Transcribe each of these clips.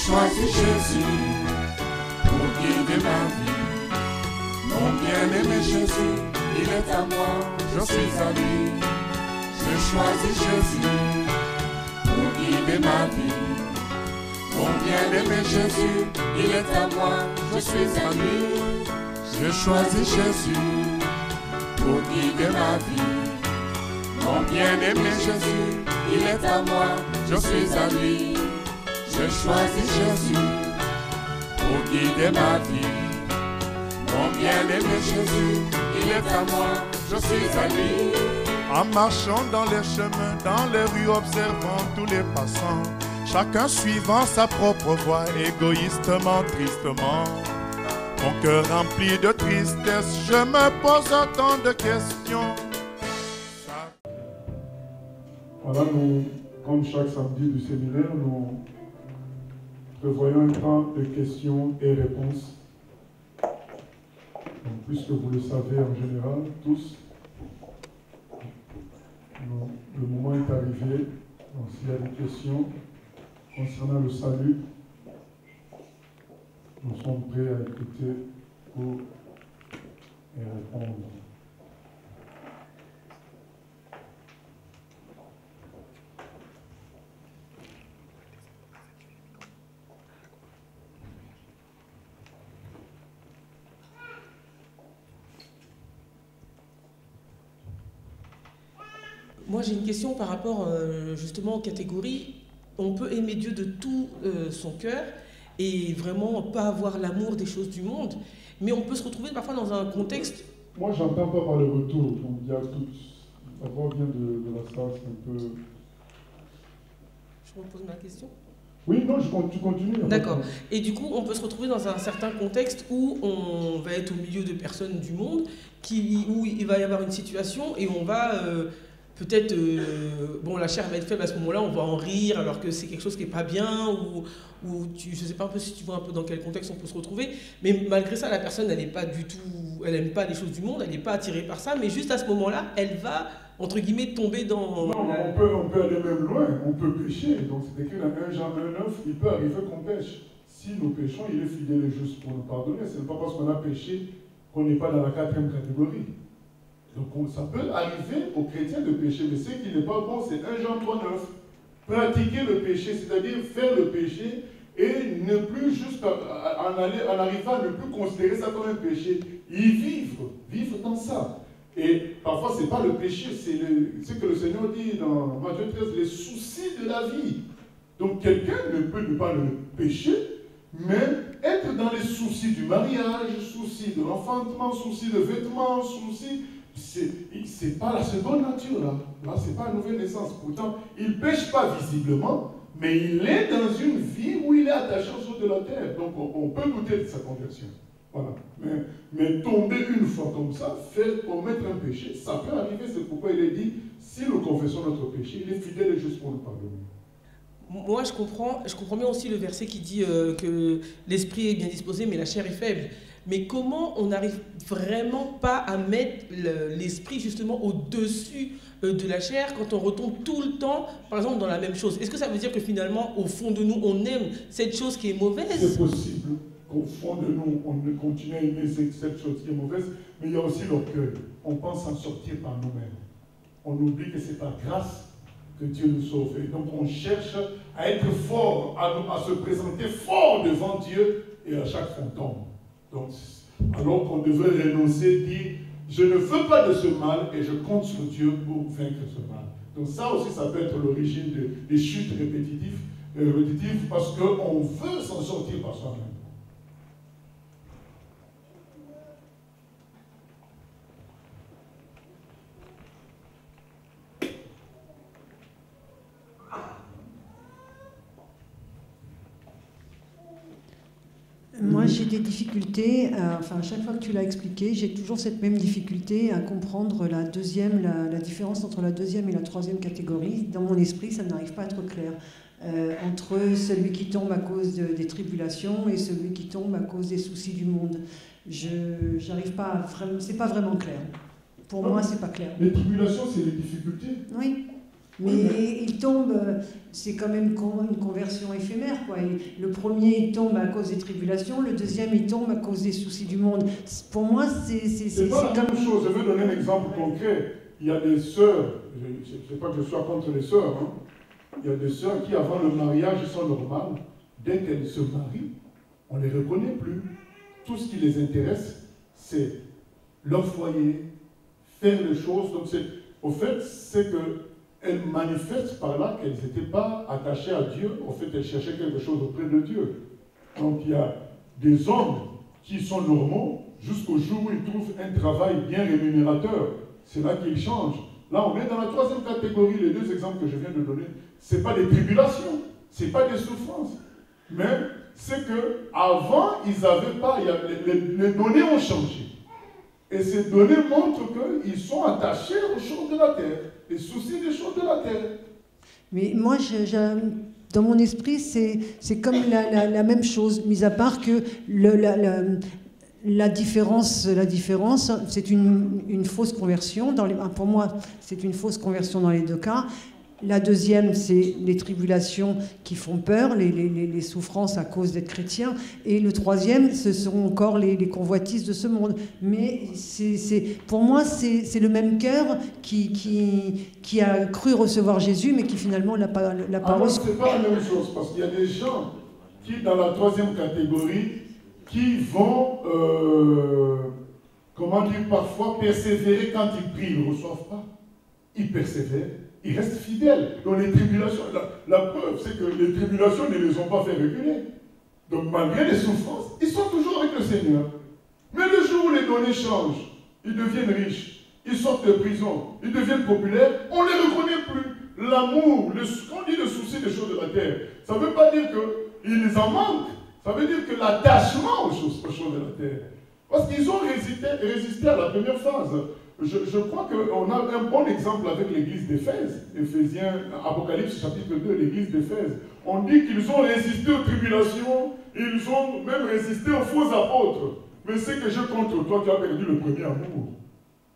choisi Jésus pour guider ma vie. Mon bien-aimé Jésus, il est à moi, je suis à lui. J'ai choisi Jésus pour guider ma vie. Mon bien-aimé Jésus, il est à moi, je suis à lui. J'ai choisi Jésus pour guider ma vie. Mon bien-aimé Jésus, il est à moi, je suis à lui. J'ai choisi Jésus pour guider ma vie. Mon bien-aimé Jésus, il est à moi, je suis à lui. En marchant dans les chemins, dans les rues, observant tous les passants, chacun suivant sa propre voie, égoïstement, tristement. Mon cœur rempli de tristesse, je me pose tant de questions. Voilà, nous, comme chaque samedi du séminaire, nous prévoyons un temps de questions et réponses. Donc, puisque vous le savez en général, tous, le moment est arrivé. Donc, s'il y a des questions concernant le salut, nous sommes prêts à écouter pour y répondre. Moi, j'ai une question par rapport justement aux catégories. On peut aimer Dieu de tout son cœur et vraiment pas avoir l'amour des choses du monde, mais on peut se retrouver parfois dans un contexte... Moi, j'entends pas par le retour. Donc, il y a tout... D'abord, vient de la salle, c'est un peu... Je repose ma question. Oui, non, tu continues. D'accord. Et du coup, on peut se retrouver dans un certain contexte où on va être au milieu de personnes du monde, où il va y avoir une situation et on va... peut-être, bon, la chair va être faible à ce moment-là, on va en rire alors que c'est quelque chose qui n'est pas bien, ou je ne sais pas un peu si tu vois un peu dans quel contexte on peut se retrouver, mais malgré ça, la personne, elle n'est pas du tout, elle n'aime pas les choses du monde, elle n'est pas attirée par ça, mais juste à ce moment-là, elle va, entre guillemets, tomber dans... Non, on peut aller même loin, on peut pécher, donc c'est écrit dans 1 Jean 1,9, il peut arriver qu'on pêche. Si nous péchons, il est fidèle et juste pour nous pardonner, ce n'est pas parce qu'on a péché qu'on n'est pas dans la 4e catégorie. Donc ça peut arriver aux chrétiens de pécher, mais ce qui n'est pas bon, c'est 1 Jean 3,9. Pratiquer le péché, c'est-à-dire faire le péché et ne plus juste en arrivant à ne plus considérer ça comme un péché, y vivre dans ça. Et parfois, ce n'est pas le péché, c'est ce que le Seigneur dit dans Matthieu 13, les soucis de la vie. Donc quelqu'un ne peut pas le pécher, mais être dans les soucis du mariage, soucis de l'enfantement, soucis de vêtements, soucis... C'est pas la seconde nature, là. Là, c'est pas une nouvelle naissance. Pourtant, il ne pêche pas visiblement, mais il est dans une vie où il est attaché aux choses de la terre. Donc, on peut douter de sa conversion. Voilà. Mais tomber une fois comme ça, faire commettre un péché, ça peut arriver. C'est pourquoi il est dit, si nous confessons notre péché, il est fidèle et juste pour nous pardonner. Moi, je comprends bien aussi le verset qui dit que l'esprit est bien disposé, mais la chair est faible. Mais comment on n'arrive vraiment pas à mettre l'esprit justement au-dessus de la chair quand on retombe tout le temps, par exemple, dans la même chose? Est-ce que ça veut dire que finalement, au fond de nous, on aime cette chose qui est mauvaise? C'est possible qu'au fond de nous, on continue à aimer cette chose qui est mauvaise, mais il y a aussi l'orgueil. On pense s'en sortir par nous-mêmes. On oublie que c'est par grâce que Dieu nous sauve. Et donc on cherche à être fort, à se présenter fort devant Dieu, et à chaque fois on tombe. Donc, alors qu'on devrait renoncer, dire je ne veux pas de ce mal et je compte sur Dieu pour vaincre ce mal. Donc ça aussi, ça peut être l'origine des chutes répétitives parce qu'on veut s'en sortir par soi-même. Moi, j'ai des difficultés, enfin, à chaque fois que tu l'as expliqué, j'ai toujours cette même difficulté à comprendre la différence entre la 2e et la 3e catégorie. Dans mon esprit, ça n'arrive pas à être clair. Entre celui qui tombe à cause des tribulations et celui qui tombe à cause des soucis du monde. J'arrive pas à... C'est pas vraiment clair. Pour moi, c'est pas clair. Les tribulations, c'est les difficultés. Oui. Mais il tombe, c'est quand même une conversion éphémère, quoi. Et le premier, il tombe à cause des tribulations, le deuxième, il tombe à cause des soucis du monde. Pour moi, c'est pas la même chose. Je vais donner un exemple concret. Il y a des sœurs, je ne sais pas que je sois contre les sœurs, hein. Il y a des sœurs qui, avant le mariage, sont normales. Dès qu'elles se marient, on ne les reconnaît plus. Tout ce qui les intéresse, c'est leur foyer, faire les choses. Donc, au fait, c'est qu'elles manifestent par là qu'elles n'étaient pas attachées à Dieu. Au fait, elles cherchaient quelque chose auprès de Dieu. Donc, il y a des hommes qui sont normaux jusqu'au jour où ils trouvent un travail bien rémunérateur. C'est là qu'ils changent. Là, on est dans la troisième catégorie. Les deux exemples que je viens de donner, ce n'est pas des tribulations, ce n'est pas des souffrances. Mais c'est qu'avant, ils n'avaient pas, les données ont changé. Et ces données montrent qu'ils sont attachés aux choses de la terre, les soucis des choses de la terre. Mais moi, dans mon esprit, c'est comme la même chose, mis à part que la différence, c'est une fausse conversion. Pour moi, c'est une fausse conversion dans les deux cas. La deuxième, c'est les tribulations qui font peur, les souffrances à cause d'être chrétien. Et le troisième, ce sont encore les convoitises de ce monde. Mais pour moi, c'est le même cœur qui a cru recevoir Jésus, mais qui finalement l'a pas reçu. C'est pas la même chose, parce qu'il y a des gens qui, dans la troisième catégorie, qui vont, parfois persévérer quand ils prient, ils ne reçoivent pas. Ils persévèrent. Ils restent fidèles. Dans les tribulations, la preuve, c'est que les tribulations ne les ont pas fait reculer. Donc, malgré les souffrances, ils sont toujours avec le Seigneur. Mais le jour où les données changent, ils deviennent riches, ils sortent de prison, ils deviennent populaires, on ne les reconnaît plus. L'amour, quand on dit le souci des choses de la terre, ça ne veut pas dire qu'ils en manquent. Ça veut dire que l'attachement aux choses de la terre. Parce qu'ils ont résisté à la première phase. Je crois qu'on a un bon exemple avec l'église d'Éphèse. Apocalypse chapitre 2, l'église d'Éphèse. On dit qu'ils ont résisté aux tribulations, ils ont même résisté aux faux apôtres. Mais c'est que je contre toi, tu as perdu le premier amour.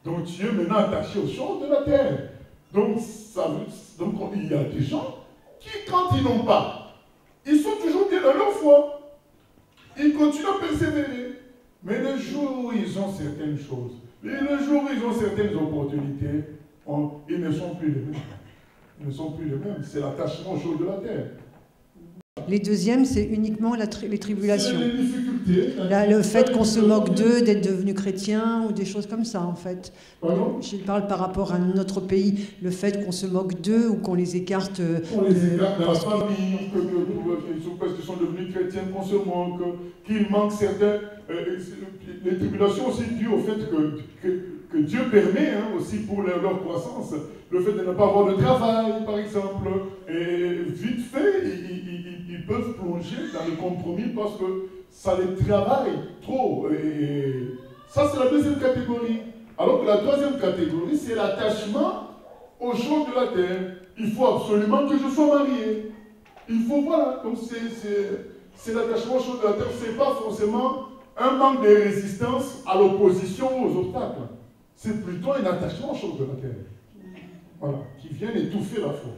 Donc tu es maintenant attaché aux choses de la terre. Donc il y a des gens qui, quand ils n'ont pas, ils sont toujours bien dans leur foi. Ils continuent à persévérer. Mais le jour où ils ont certaines choses, et le jour où ils ont certaines opportunités, ils ne sont plus les mêmes. Ils ne sont plus les mêmes. C'est l'attachement aux choses de la terre. Les deuxièmes, c'est uniquement les tribulations. C'est les difficultés. Le fait qu'on se moque d'eux, d'être devenus chrétiens, ou des choses comme ça, en fait. Pardon ? Je parle par rapport à notre pays, le fait qu'on se moque d'eux ou qu'on les écarte. On les écarte de la famille, parce qu'ils sont devenus chrétiens, qu'on se moque, qu'il manque certains. Les tribulations aussi dues au fait que Dieu permet aussi pour leur croissance. Le fait de ne pas avoir de travail, par exemple. Et vite fait, ils peuvent plonger dans le compromis parce que ça les travaille trop. Et ça, c'est la deuxième catégorie. Alors que la troisième catégorie, c'est l'attachement aux choses de la terre. Il faut absolument que je sois marié. Il faut, voilà. Donc, c'est l'attachement aux choses de la terre. Ce n'est pas forcément un manque de résistance à l'opposition aux obstacles. C'est plutôt un attachement aux choses de la terre. Voilà, qui viennent étouffer la foi.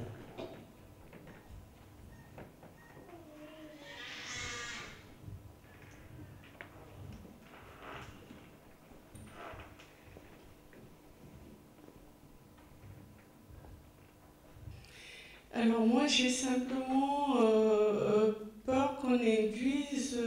Alors moi, j'ai simplement peur qu'on induise,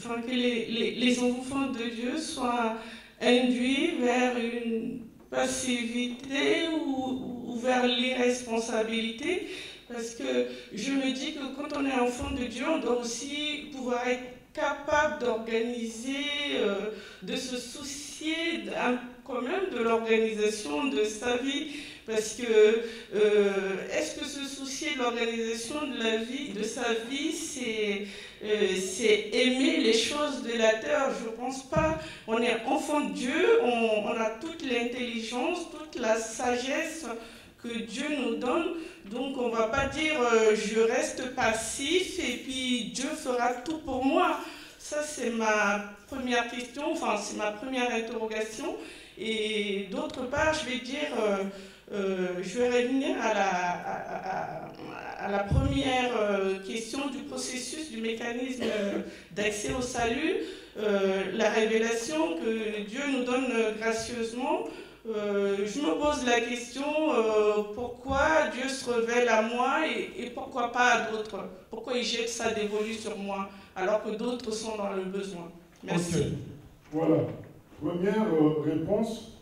que les enfants de Dieu soient induits vers une passivité ou vers l'irresponsabilité, parce que je me dis que quand on est enfant de Dieu, on doit aussi pouvoir être capable d'organiser, de se soucier quand même de l'organisation de sa vie. Parce que est-ce que se soucier de l'organisation de sa vie, c'est aimer les choses de la terre? Je ne pense pas. On est enfant de Dieu, on a toute l'intelligence, toute la sagesse que Dieu nous donne. Donc on ne va pas dire je reste passif et puis Dieu fera tout pour moi. Ça, c'est ma première question, enfin, c'est ma première interrogation. Et d'autre part, je vais dire, je vais revenir à la première question du processus, du mécanisme d'accès au salut, la révélation que Dieu nous donne gracieusement. Je me pose la question, pourquoi Dieu se révèle à moi et pourquoi pas à d'autres? Pourquoi il jette sa dévolue sur moi alors que d'autres sont dans le besoin? Merci. Okay. Voilà. Première réponse,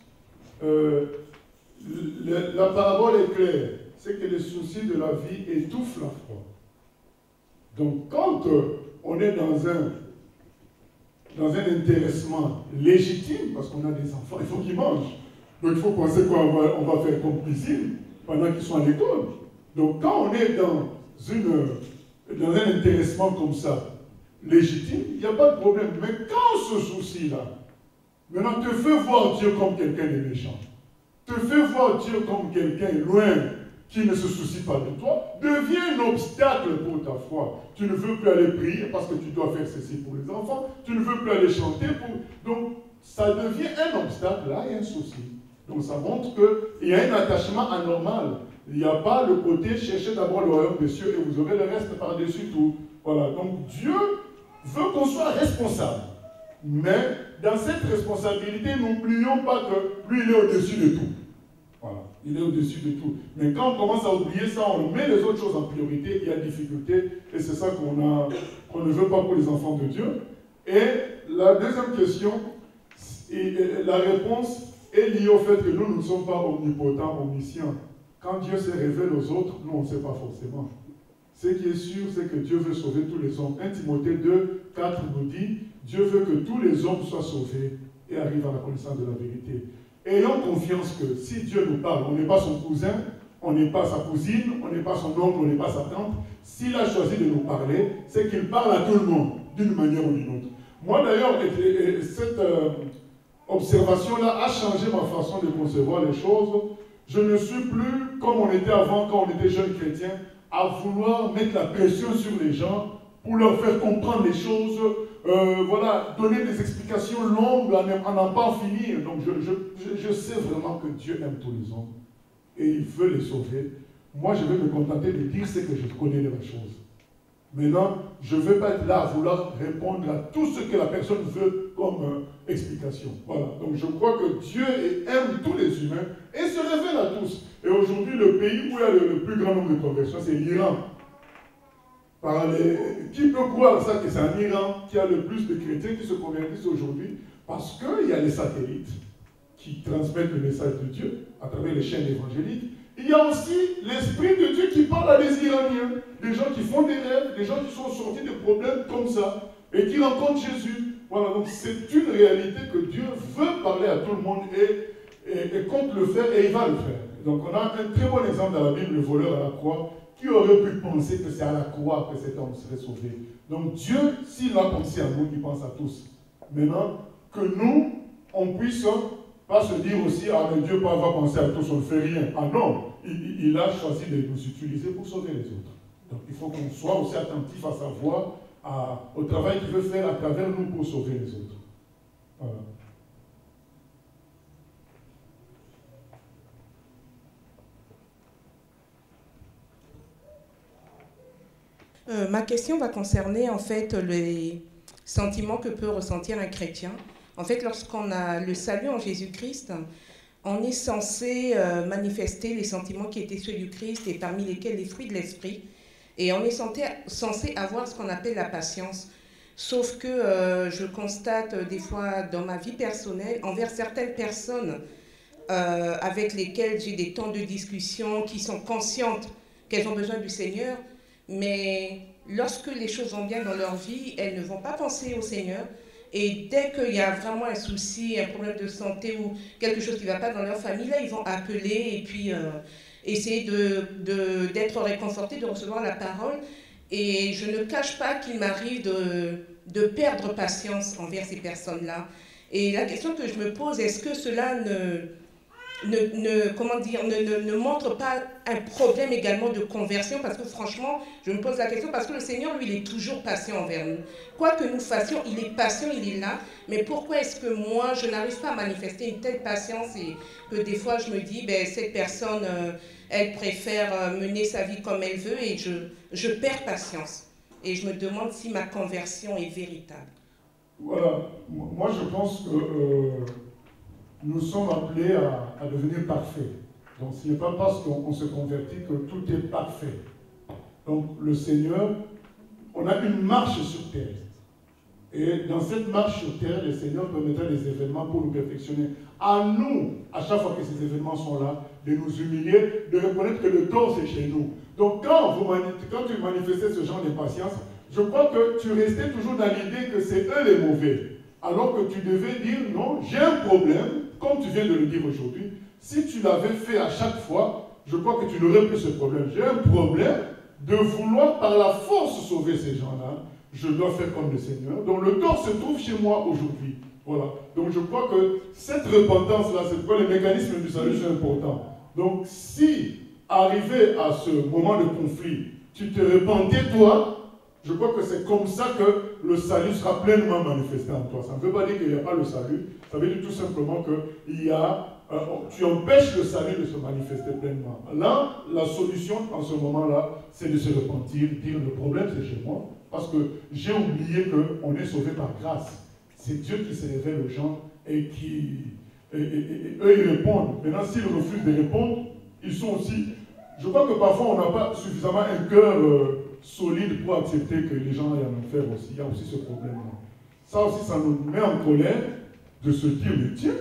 la parabole est claire, c'est que les soucis de la vie étouffent la foi. Donc quand on est dans un intéressement légitime, parce qu'on a des enfants, il faut qu'ils mangent. Donc il faut penser qu'on va faire comme cuisine pendant qu'ils sont à l'école. Donc quand on est dans un intéressement comme ça, légitime, il n'y a pas de problème. Mais quand ce souci-là, maintenant te fait voir Dieu comme quelqu'un de méchant, te fait voir Dieu comme quelqu'un loin qui ne se soucie pas de toi, devient un obstacle pour ta foi. Tu ne veux plus aller prier parce que tu dois faire ceci pour les enfants, tu ne veux plus aller chanter pour... Donc ça devient un obstacle, là il y a un souci. Donc ça montre qu'il y a un attachement anormal. Il n'y a pas le côté chercher d'abord le royaume des cieux et vous aurez le reste par-dessus tout. Voilà, donc Dieu veut qu'on soit responsable. Mais dans cette responsabilité, n'oublions pas que lui, il est au-dessus de tout. Voilà, il est au-dessus de tout. Mais quand on commence à oublier ça, on met les autres choses en priorité, il y a difficulté, et c'est ça qu'on ne veut pas pour les enfants de Dieu. Et la deuxième question, la réponse est liée au fait que nous ne sommes pas omnipotents, omniscients. Quand Dieu se révèle aux autres, nous on ne sait pas forcément. Ce qui est sûr, c'est que Dieu veut sauver tous les hommes. 1 Timothée 2, 4 nous dit, Dieu veut que tous les hommes soient sauvés et arrivent à la connaissance de la vérité. Ayons confiance que si Dieu nous parle, on n'est pas son cousin, on n'est pas sa cousine, on n'est pas son oncle, on n'est pas sa tante. S'il a choisi de nous parler, c'est qu'il parle à tout le monde, d'une manière ou d'une autre. Moi d'ailleurs, cette observation-là a changé ma façon de concevoir les choses. Je ne suis plus comme on était avant, quand on était jeunes chrétiens, à vouloir mettre la pression sur les gens pour leur faire comprendre les choses, voilà, donner des explications longues à n'en pas finir. Donc je sais vraiment que Dieu aime tous les hommes et il veut les sauver. Moi, je vais me contenter de dire ce que je connais de la chose. Maintenant, je ne vais pas être là à vouloir répondre à tout ce que la personne veut comme explication. Voilà. Donc je crois que Dieu aime tous les humains et se révèle à tous. Et aujourd'hui, le pays où il y a le plus grand nombre de conversions, c'est l'Iran. Qui peut croire ça que c'est en Iran qu'il y a le plus de chrétiens qui se convertissent aujourd'hui? Parce qu'il y a les satellites qui transmettent le message de Dieu à travers les chaînes évangéliques. Il y a aussi l'Esprit de Dieu qui parle à des Iraniens, des gens qui font des rêves, des gens qui sont sortis de problèmes comme ça et qui rencontrent Jésus. Voilà, donc c'est une réalité que Dieu veut parler à tout le monde et compte le faire et il va le faire. Donc on a un très bon exemple dans la Bible, le voleur à la croix, qui aurait pu penser que c'est à la croix que cet homme serait sauvé. Donc Dieu, s'il a pensé à nous, il pense à tous. Maintenant, que nous, on puisse pas se dire aussi, ah mais Dieu va penser à tous, on ne fait rien. Ah non, il a choisi de nous utiliser pour sauver les autres. Donc il faut qu'on soit aussi attentif à savoir au travail qu'il veut faire à travers nous pour sauver les autres. Voilà. Ma question va concerner en fait les sentiments que peut ressentir un chrétien. En fait, lorsqu'on a le salut en Jésus-Christ, on est censé manifester les sentiments qui étaient ceux du Christ et parmi lesquels les fruits de l'esprit. Et on est censé avoir ce qu'on appelle la patience. Sauf que je constate des fois dans ma vie personnelle, envers certaines personnes avec lesquelles j'ai des temps de discussion, qui sont conscientes qu'elles ont besoin du Seigneur, mais lorsque les choses vont bien dans leur vie, elles ne vont pas penser au Seigneur. Et dès qu'il y a vraiment un souci, un problème de santé ou quelque chose qui ne va pas dans leur famille, là, ils vont appeler et puis essayer d'être réconfortés, de recevoir la parole. Et je ne cache pas qu'il m'arrive de perdre patience envers ces personnes-là. Et la question que je me pose, est-ce que cela ne montre pas un problème également de conversion, parce que franchement, je me pose la question, parce que le Seigneur, lui, il est toujours patient envers nous. Quoi que nous fassions, il est patient, il est là, mais pourquoi est-ce que moi, je n'arrive pas à manifester une telle patience et que des fois, je me dis, ben, cette personne, elle préfère mener sa vie comme elle veut et je perds patience. Et je me demande si ma conversion est véritable. Voilà, moi je pense que nous sommes appelés à devenir parfaits. Donc ce n'est pas parce qu'on se convertit que tout est parfait. Donc le Seigneur, on a une marche sur terre. Et dans cette marche sur terre, le Seigneur permettra des événements pour nous perfectionner. À nous, à chaque fois que ces événements sont là, de nous humilier, de reconnaître que le tort c'est chez nous. Donc quand tu manifestais ce genre d'impatience, je crois que tu restais toujours dans l'idée que c'est eux les mauvais. Alors que tu devais dire, non, j'ai un problème, comme tu viens de le dire aujourd'hui. Si tu l'avais fait à chaque fois, je crois que tu n'aurais plus ce problème. J'ai un problème de vouloir par la force sauver ces gens-là. Je dois faire comme le Seigneur. Donc le tort se trouve chez moi aujourd'hui. Voilà. Donc je crois que cette repentance-là, c'est pourquoi les mécanismes du salut sont importants. Donc si, arrivé à ce moment de conflit, tu te repentais toi, je crois que c'est comme ça que le salut sera pleinement manifesté en toi. Ça ne veut pas dire qu'il n'y a pas le salut, ça veut dire tout simplement que tu empêches le salut de se manifester pleinement. Là, la solution en ce moment-là, c'est de se repentir, dire le problème c'est chez moi, parce que j'ai oublié qu'on est sauvé par grâce. C'est Dieu qui se révèle aux gens et eux ils répondent. Maintenant, s'ils refusent de répondre, ils sont aussi... Je crois que parfois on n'a pas suffisamment un cœur solide pour accepter que les gens aillent en enfer aussi. Il y a aussi ce problème-là. Ça aussi, ça nous met en colère de se dire, mais tiens,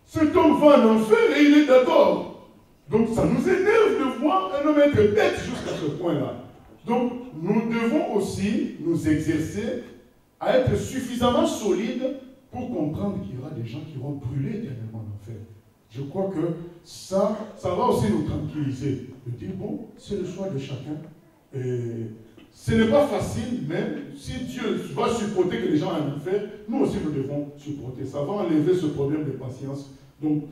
cet homme va en enfer et il est d'accord. Donc ça nous énerve de voir un homme être bête jusqu'à ce point-là. Donc nous devons aussi nous exercer à être suffisamment solides pour comprendre qu'il y aura des gens qui vont brûler éternellement en enfer. Je crois que ça va aussi nous tranquilliser. De dire, bon, c'est le choix de chacun. Et ce n'est pas facile, mais si Dieu va supporter que les gens aient en enfer, nous aussi nous devons supporter. Ça va enlever ce problème de patience. Donc,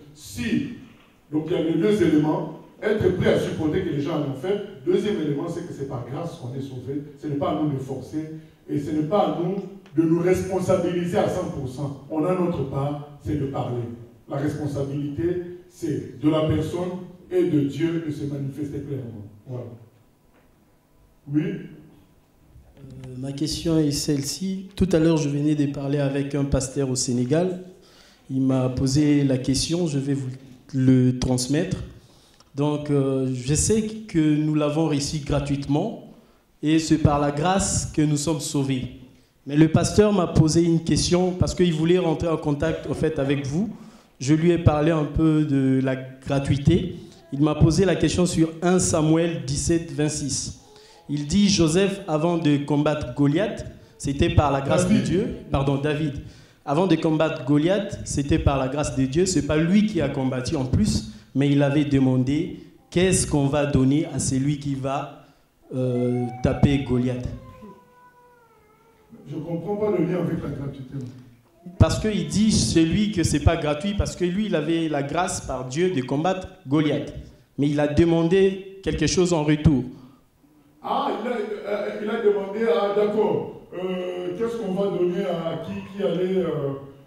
donc il y a les deux éléments. Être prêt à supporter que les gens aient en enfer. Deuxième élément, c'est que c'est par grâce qu'on est sauvé. Ce n'est pas à nous de forcer. Et ce n'est pas à nous de nous responsabiliser à 100%. On a notre part, c'est de parler. La responsabilité, c'est de la personne et de Dieu de se manifester clairement. Voilà. Oui. Ma question est celle-ci. Tout à l'heure, je venais de parler avec un pasteur au Sénégal. Il m'a posé la question, je vais vous le transmettre. Donc, je sais que nous l'avons réussi gratuitement et c'est par la grâce que nous sommes sauvés. Mais le pasteur m'a posé une question parce qu'il voulait rentrer en contact en fait, avec vous. Je lui ai parlé un peu de la gratuité. Il m'a posé la question sur 1 Samuel 17, 26. Il dit, Joseph, avant de combattre Goliath, c'était par la grâce de Dieu. Pardon, David. Avant de combattre Goliath, c'était par la grâce de Dieu. Ce n'est pas lui qui a combattu en plus, mais il avait demandé, qu'est-ce qu'on va donner à celui qui va taper Goliath? Je ne comprends pas le lien avec la gratuité. Parce qu'il dit celui que ce n'est pas gratuit, parce que lui, il avait la grâce par Dieu de combattre Goliath. Mais il a demandé quelque chose en retour. Ah, il a demandé, d'accord, qu'est-ce qu'on va donner à qui allait...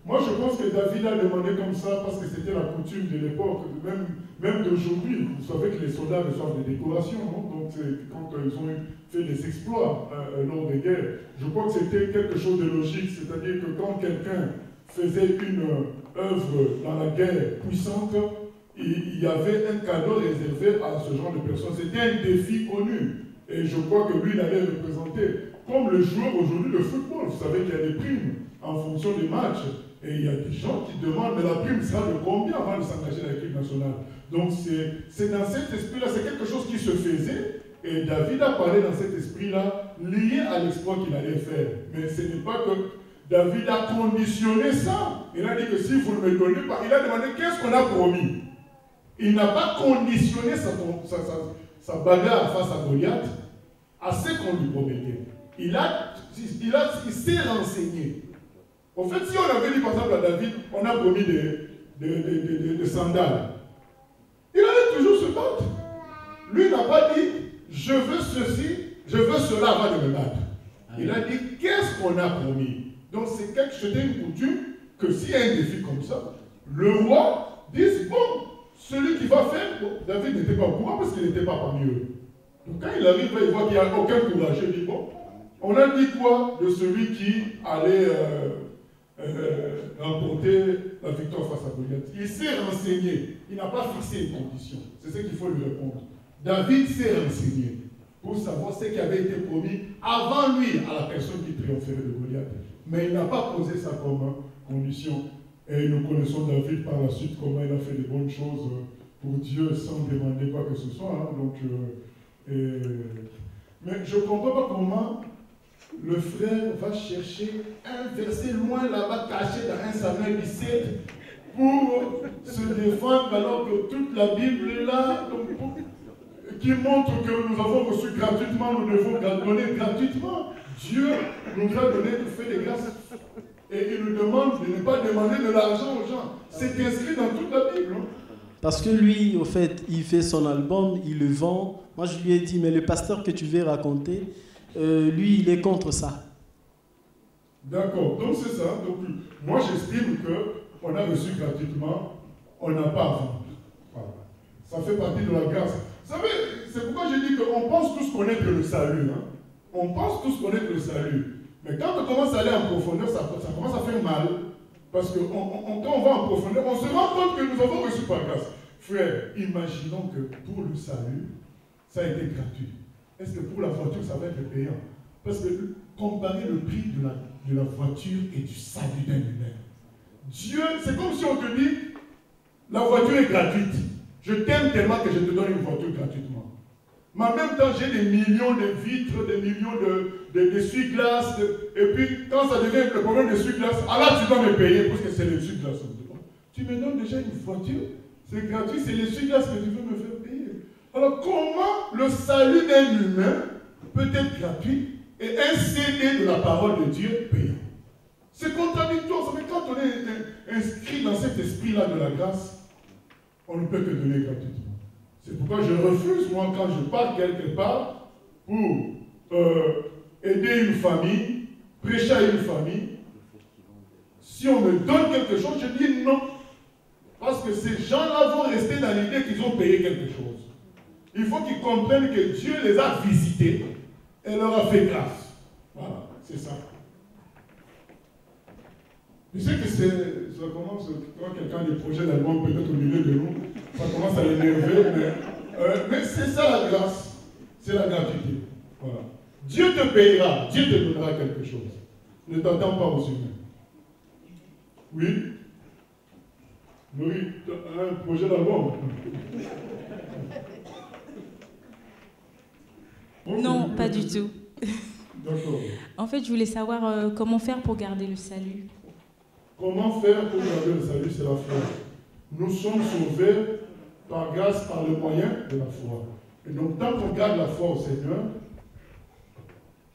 Moi, je pense que David a demandé comme ça parce que c'était la coutume de l'époque, même d'aujourd'hui. Vous savez que les soldats reçoivent des décorations, non? Donc, quand ils ont fait des exploits lors des guerres, je crois que c'était quelque chose de logique. C'est-à-dire que quand quelqu'un faisait une œuvre dans la guerre puissante, il y avait un cadeau réservé à ce genre de personnes. C'était un défi connu. Et je crois que lui, il allait représenter. Comme le joueur aujourd'hui de football, vous savez qu'il y a des primes en fonction des matchs. Et il y a des gens qui demandent, mais la prime sera de combien avant de s'engager dans l'équipe nationale? Donc c'est dans cet esprit-là, c'est quelque chose qui se faisait. Et David a parlé dans cet esprit-là, lié à l'exploit qu'il allait faire. Mais ce n'est pas que David a conditionné ça. Il a dit que si vous ne me donnez pas, il a demandé qu'est-ce qu'on a promis. Il n'a pas conditionné sa bagarre face à Goliath à ce qu'on lui promettait. Il s'est renseigné. En fait, si on avait dit par exemple à David, on a promis des sandales. Lui n'a pas dit, je veux ceci, je veux cela avant de me battre. Il a dit, qu'est-ce qu'on a promis? Donc c'était une coutume que s'il y a un défi comme ça, le roi dise, bon, celui qui va faire, bon, David n'était pas au courant parce qu'il n'était pas parmi eux. Donc quand il arrive, il voit qu'il n'y a aucun courageux, il dit, bon, on a dit quoi de celui qui allait remporter la victoire face à Goliath? Il s'est renseigné, il n'a pas fixé une condition. C'est ce qu'il faut lui répondre. David s'est renseigné pour savoir ce qui avait été promis avant lui à la personne qui triompherait de Goliath. Mais il n'a pas posé ça comme condition. Et nous connaissons David par la suite, comment il a fait de bonnes choses pour Dieu sans demander quoi que ce soit. Hein. Donc, mais je ne comprends pas comment le frère va chercher un verset loin là-bas, caché dans 1 Samuel 17, pour se défendre alors que toute la Bible est là, donc, qui montre que nous avons reçu gratuitement, nous devons donner gratuitement. Dieu nous a donné tout fait de grâce. Et il nous demande de ne pas demander de l'argent aux gens. C'est inscrit dans toute la Bible. Hein? Parce que lui, au fait, il fait son album, il le vend. Moi, je lui ai dit, mais le pasteur que tu veux raconter, lui, il est contre ça. D'accord, donc c'est ça. Donc, moi, j'estime qu'on a reçu gratuitement, on n'a pas à vendre. Voilà. Ça fait partie de la grâce. Vous savez, c'est pourquoi je dis qu'on pense tous connaître le salut. Hein? On pense tous connaître le salut. Mais quand on commence à aller en profondeur, ça commence à faire mal. Parce que quand on va en profondeur, on se rend compte que nous avons reçu par grâce. Frère, imaginons que pour le salut, ça a été gratuit. Est-ce que pour la voiture, ça va être payant? Parce que comparer le prix de la voiture et du salut d'un humain. Dieu, c'est comme si on te dit, la voiture est gratuite. Je t'aime tellement que je te donne une voiture gratuitement. Mais en même temps, j'ai des millions de vitres, des millions d'essuie-glaces. Et puis, quand ça devient le problème d'essuie-glaces, alors tu dois me payer parce que c'est l'essuie-glace. Tu me donnes déjà une voiture, c'est gratuit, c'est l'essuie-glace que tu veux me faire payer. Alors, comment le salut d'un humain peut être gratuit et un CD de la parole de Dieu payant? C'est contradictoire. Mais quand on est inscrit dans cet esprit-là de la grâce, on ne peut que donner gratuitement. C'est pourquoi je refuse, moi, quand je pars quelque part pour aider une famille, prêcher à une famille, si on me donne quelque chose, je dis non. Parce que ces gens-là vont rester dans l'idée qu'ils ont payé quelque chose. Il faut qu'ils comprennent que Dieu les a visités et leur a fait grâce. Voilà, c'est ça. Je sais que ça commence, quand quelqu'un a des projets d'allemand, peut-être au milieu de nous, ça commence à l'énerver, mais c'est ça la grâce, c'est la gratuité. Voilà. Dieu te payera, Dieu te donnera quelque chose. Ne t'attends pas aux humains. Oui? Oui, un projet d'allemand. Non, pas du tout. D'accord. En fait, je voulais savoir comment faire pour garder le salut. Comment faire pour garder le salut? C'est la foi. Nous sommes sauvés par grâce, par le moyen de la foi. Et donc, tant qu'on garde la foi au Seigneur,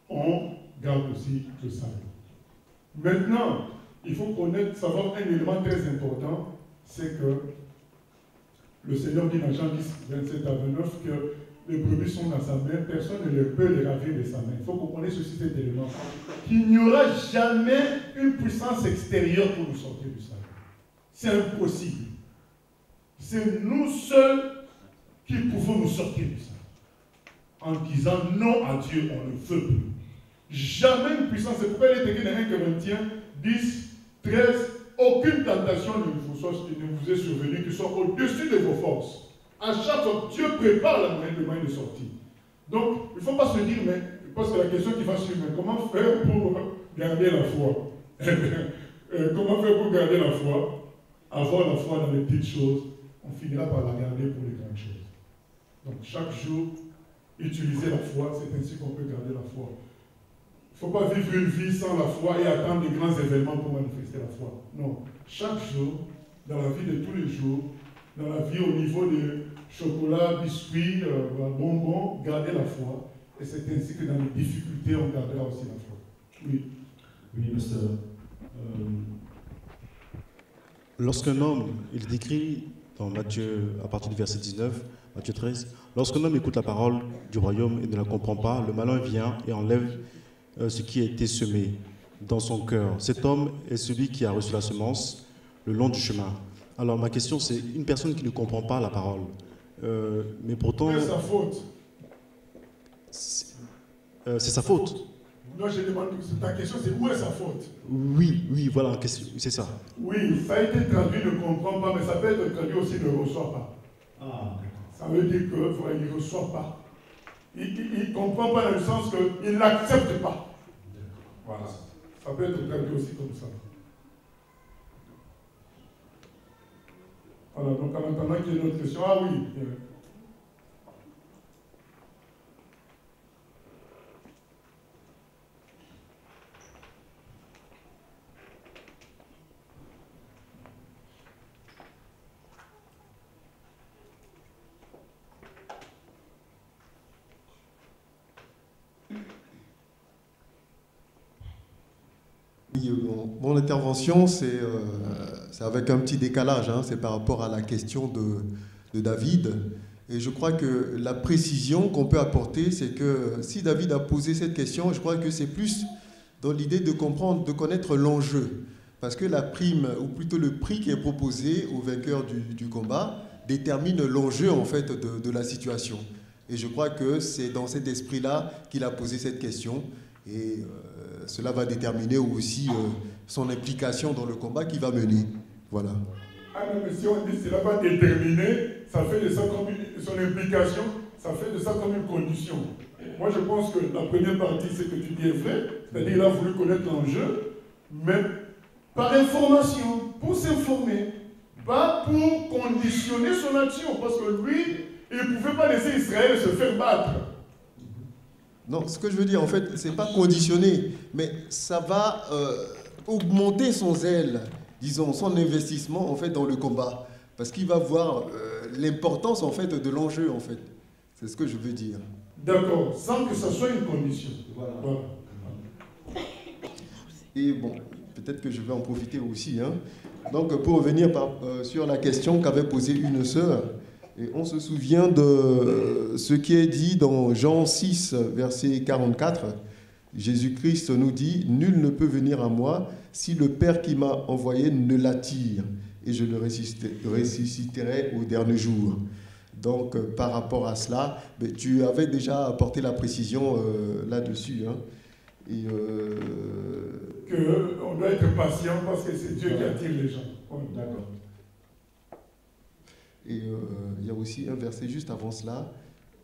on garde aussi le salut. Maintenant, il faut savoir un élément très important, c'est que le Seigneur dit dans Jean 10, 27 à 29 que les brebis sont dans sa main, personne ne peut les ravir de sa main. Il faut qu'on connaisse aussi cet élément. Qu'il n'y aura jamais une puissance extérieure pour nous sortir du salut. C'est impossible. C'est nous seuls qui pouvons nous sortir du salut. En disant non à Dieu, on ne veut plus. Jamais une puissance. C'est pourquoi il est écrit dans 1 Corinthiens 10, 13, aucune tentation ne vous est survenue qui soit au-dessus de vos forces. À chaque fois, Dieu prépare le moyen de sortir. Donc, il ne faut pas se dire, mais, parce que la question qui va suivre, mais comment faire pour garder la foi? Comment faire pour garder la foi? Avoir la foi dans les petites choses, on finira par la garder pour les grandes choses. Donc, chaque jour, utiliser la foi, c'est ainsi qu'on peut garder la foi. Il ne faut pas vivre une vie sans la foi et attendre de grands événements pour manifester la foi. Non. Chaque jour, dans la vie de tous les jours, dans la vie au niveau de chocolat, biscuits, bonbons, garder la foi. Et c'est ainsi que dans les difficultés, on gardera aussi la foi. Oui. Oui, pasteur. Lorsqu'un homme, il décrit dans Matthieu, à partir du verset 19, Matthieu 13. Lorsqu'un homme écoute la parole du royaume et ne la comprend pas, le malin vient et enlève ce qui a été semé dans son cœur. Cet homme est celui qui a reçu la semence le long du chemin. Alors ma question, c'est une personne qui ne comprend pas la parole, mais pourtant... C'est sa faute. C'est sa faute. Non, je demande, ta question c'est où est sa faute? Oui, voilà, c'est ça. Oui, ça a été traduit ne comprend pas, mais ça peut être traduit aussi ne reçoit pas. Ça veut dire que voilà, il ne reçoit pas. Il ne comprend pas dans le sens qu'il ne l'accepte pas. Voilà. Ça peut être traduit aussi comme ça. Voilà, donc en attendant qu'il y ait une autre question, ah oui. Oui, mon intervention, c'est avec un petit décalage, hein, c'est par rapport à la question de David. Et je crois que la précision qu'on peut apporter, c'est que si David a posé cette question, je crois que c'est plus dans l'idée de comprendre, de connaître l'enjeu. Parce que la prime, ou plutôt le prix qui est proposé au vainqueur du combat, détermine l'enjeu en fait de la situation. Et je crois que c'est dans cet esprit-là qu'il a posé cette question. Et cela va déterminer aussi son implication dans le combat qu'il va mener. Voilà. Ah non, mais si on dit que cela va déterminer, ça fait de ça comme son implication, ça fait de ça comme une condition. Moi, je pense que la première partie, c'est que tu dis est vrai, c'est-à-dire qu'il a voulu connaître l'enjeu, mais par information, pour s'informer, pas pour conditionner son action, parce que lui, il ne pouvait pas laisser Israël se faire battre. Non, ce que je veux dire, en fait, ce n'est pas conditionné, mais ça va augmenter son zèle, disons, son investissement, en fait, dans le combat. Parce qu'il va voir l'importance, en fait, de l'enjeu, en fait. C'est ce que je veux dire. D'accord, sans que ça soit une condition. Voilà. Et bon, peut-être que je vais en profiter aussi. Hein. Donc, pour revenir sur la question qu'avait posée une sœur, et on se souvient de ce qui est dit dans Jean 6, verset 44. Jésus-Christ nous dit « Nul ne peut venir à moi si le Père qui m'a envoyé ne l'attire, et je le ressusciterai au dernier jour. » Donc, par rapport à cela, tu avais déjà apporté la précision là-dessus. Hein. Et qu'on doit être patient parce que c'est Dieu qui attire les gens. D'accord. Et il y a aussi un verset juste avant cela,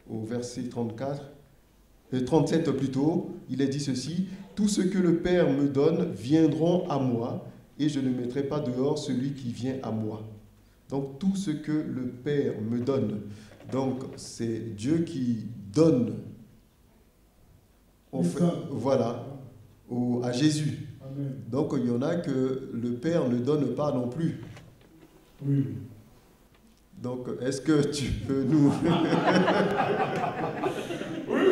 au verset 37 plutôt, il est dit ceci, « Tout ce que le Père me donne viendront à moi, et je ne mettrai pas dehors celui qui vient à moi. » Donc tout ce que le Père me donne, donc c'est Dieu qui donne, voilà, à Jésus. Amen. Donc il y en a que le Père ne donne pas non plus. Oui. Donc, est-ce que tu peux nous... Oui.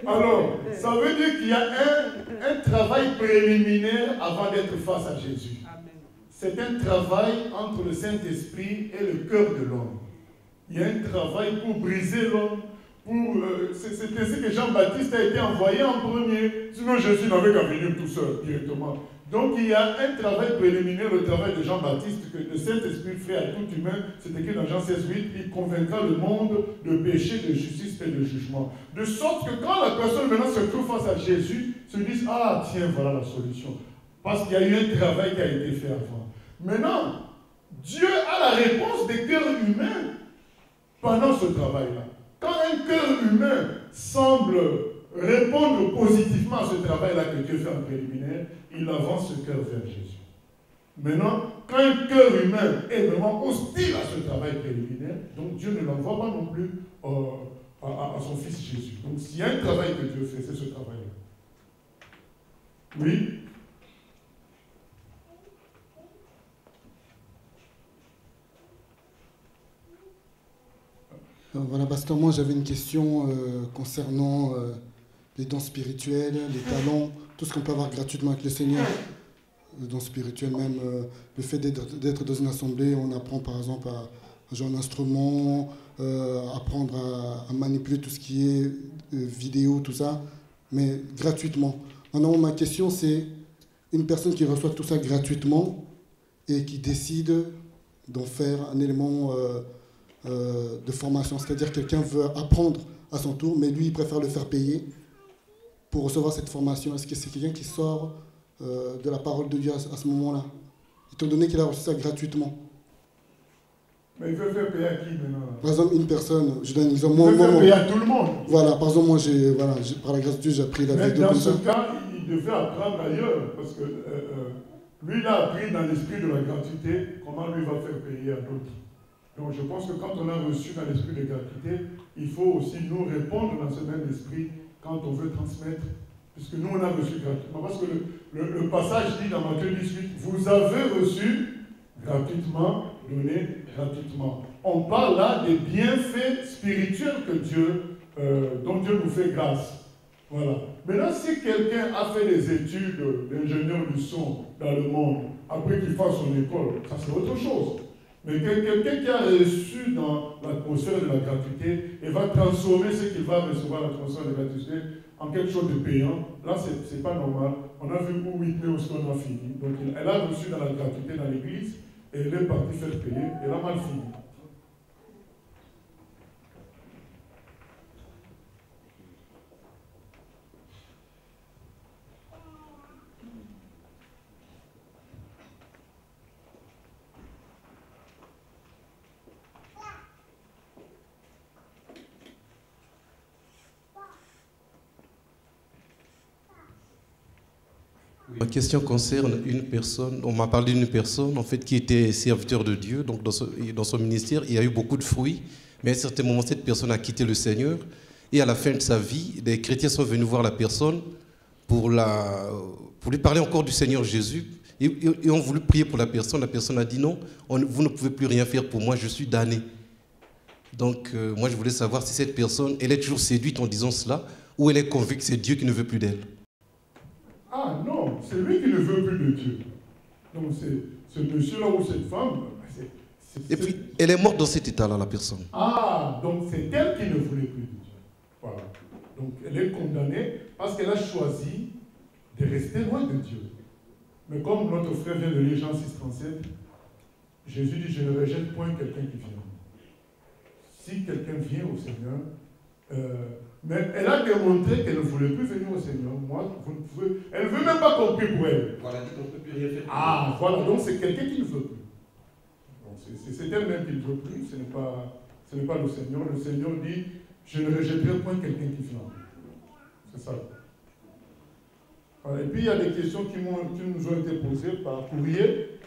Alors, ça veut dire qu'il y a un travail préliminaire avant d'être face à Jésus. C'est un travail entre le Saint-Esprit et le cœur de l'homme. Il y a un travail pour briser l'homme. C'est ainsi que Jean-Baptiste a été envoyé en premier. Sinon, Jésus n'avait qu'à venir tout seul, directement. Donc il y a un travail préliminaire, le travail de Jean-Baptiste, que le Saint-Esprit fait à tout humain. C'est écrit dans Jean 16, 8, il convaincra le monde de péché, de justice et de jugement. De sorte que quand la personne maintenant se trouve face à Jésus, se dise, ah tiens, voilà la solution. Parce qu'il y a eu un travail qui a été fait avant. Maintenant, Dieu a la réponse des cœurs humains pendant ce travail-là. Quand un cœur humain semble répondre positivement à ce travail-là que Dieu fait en préliminaire, il avance ce cœur vers Jésus. Maintenant, quand un cœur humain est vraiment hostile à ce travail préliminaire, donc Dieu ne l'envoie pas non plus à son fils Jésus. Donc s'il y a un travail que Dieu fait, c'est ce travail-là. Oui. Voilà, pasteur, moi j'avais une question concernant les dons spirituels, les talents, tout ce qu'on peut avoir gratuitement avec le Seigneur. Les dons spirituels, même le fait d'être dans une assemblée, on apprend par exemple jouer un instrument, apprendre à manipuler tout ce qui est vidéo, tout ça, mais gratuitement. Maintenant, ma question, c'est une personne qui reçoit tout ça gratuitement et qui décide d'en faire un élément de formation. C'est-à-dire que quelqu'un veut apprendre à son tour, mais lui, il préfère le faire payer pour recevoir cette formation. Est-ce que c'est quelqu'un qui sort de la parole de Dieu à ce moment-là, étant donné qu'il a reçu ça gratuitement? Mais il veut faire payer à qui maintenant? Par exemple, une personne, je donne un exemple. Il veut faire payer à tout le monde. Voilà, par exemple, moi, par la grâce de Dieu, j'ai appris la vidéo comme ça. Dans ce cas, il devait apprendre ailleurs, parce que lui, il a appris dans l'esprit de la gratuité comment lui va faire payer à d'autres. Donc je pense que quand on a reçu dans l'esprit de gratuité, il faut aussi nous répondre dans ce même esprit quand on veut transmettre, puisque nous, on a reçu gratuitement. Parce que le passage dit dans Matthieu 18, vous avez reçu gratuitement, donné gratuitement. On parle là des bienfaits spirituels que dont Dieu nous fait grâce. Voilà. Maintenant, si quelqu'un a fait des études d'ingénieur du son dans le monde, après qu'il fasse son école, ça c'est autre chose. Mais quelqu'un qui a reçu dans l'atmosphère de la gratuité et va transformer ce qu'il va recevoir dans l'atmosphère de la gratuité en quelque chose de payant, là c'est pas normal. On a vu où Whitney Houston a fini. Donc elle a reçu dans la gratuité dans l'église et elle est partie faire payer, elle a mal fini. Ma question concerne une personne, on m'a parlé d'une personne en fait qui était serviteur de Dieu, donc dans son ministère, il y a eu beaucoup de fruits, mais à un certain moment, cette personne a quitté le Seigneur, et à la fin de sa vie, des chrétiens sont venus voir la personne pour lui parler encore du Seigneur Jésus, et ont voulu prier pour la personne a dit non, vous ne pouvez plus rien faire pour moi, je suis damné. Donc moi je voulais savoir si cette personne, elle est toujours séduite en disant cela, ou elle est convaincue que c'est Dieu qui ne veut plus d'elle. Ah non, c'est lui qui ne veut plus de Dieu. Donc ce monsieur-là ou cette femme... Et puis, elle est morte dans cet état-là, la personne. Ah, donc c'est elle qui ne voulait plus de Dieu. Voilà. Donc elle est condamnée parce qu'elle a choisi de rester loin de Dieu. Mais comme notre frère vient de lire Jean 6,37, Jésus dit, je ne rejette point quelqu'un qui vient. Si quelqu'un vient au Seigneur... mais elle a démontré qu'elle ne voulait plus venir au Seigneur. Moi, vous ne pouvez... Elle ne veut même pas qu'on prie pour elle. Voilà, dit qu'on ne peut plus rien faire. Ah, voilà, donc c'est quelqu'un qui ne veut plus. C'est elle-même qui ne veut plus, ce n'est pas le Seigneur. Le Seigneur dit, je ne rejetterai point quelqu'un qui vient. C'est ça. Voilà. Et puis il y a des questions qui nous ont été posées par courrier.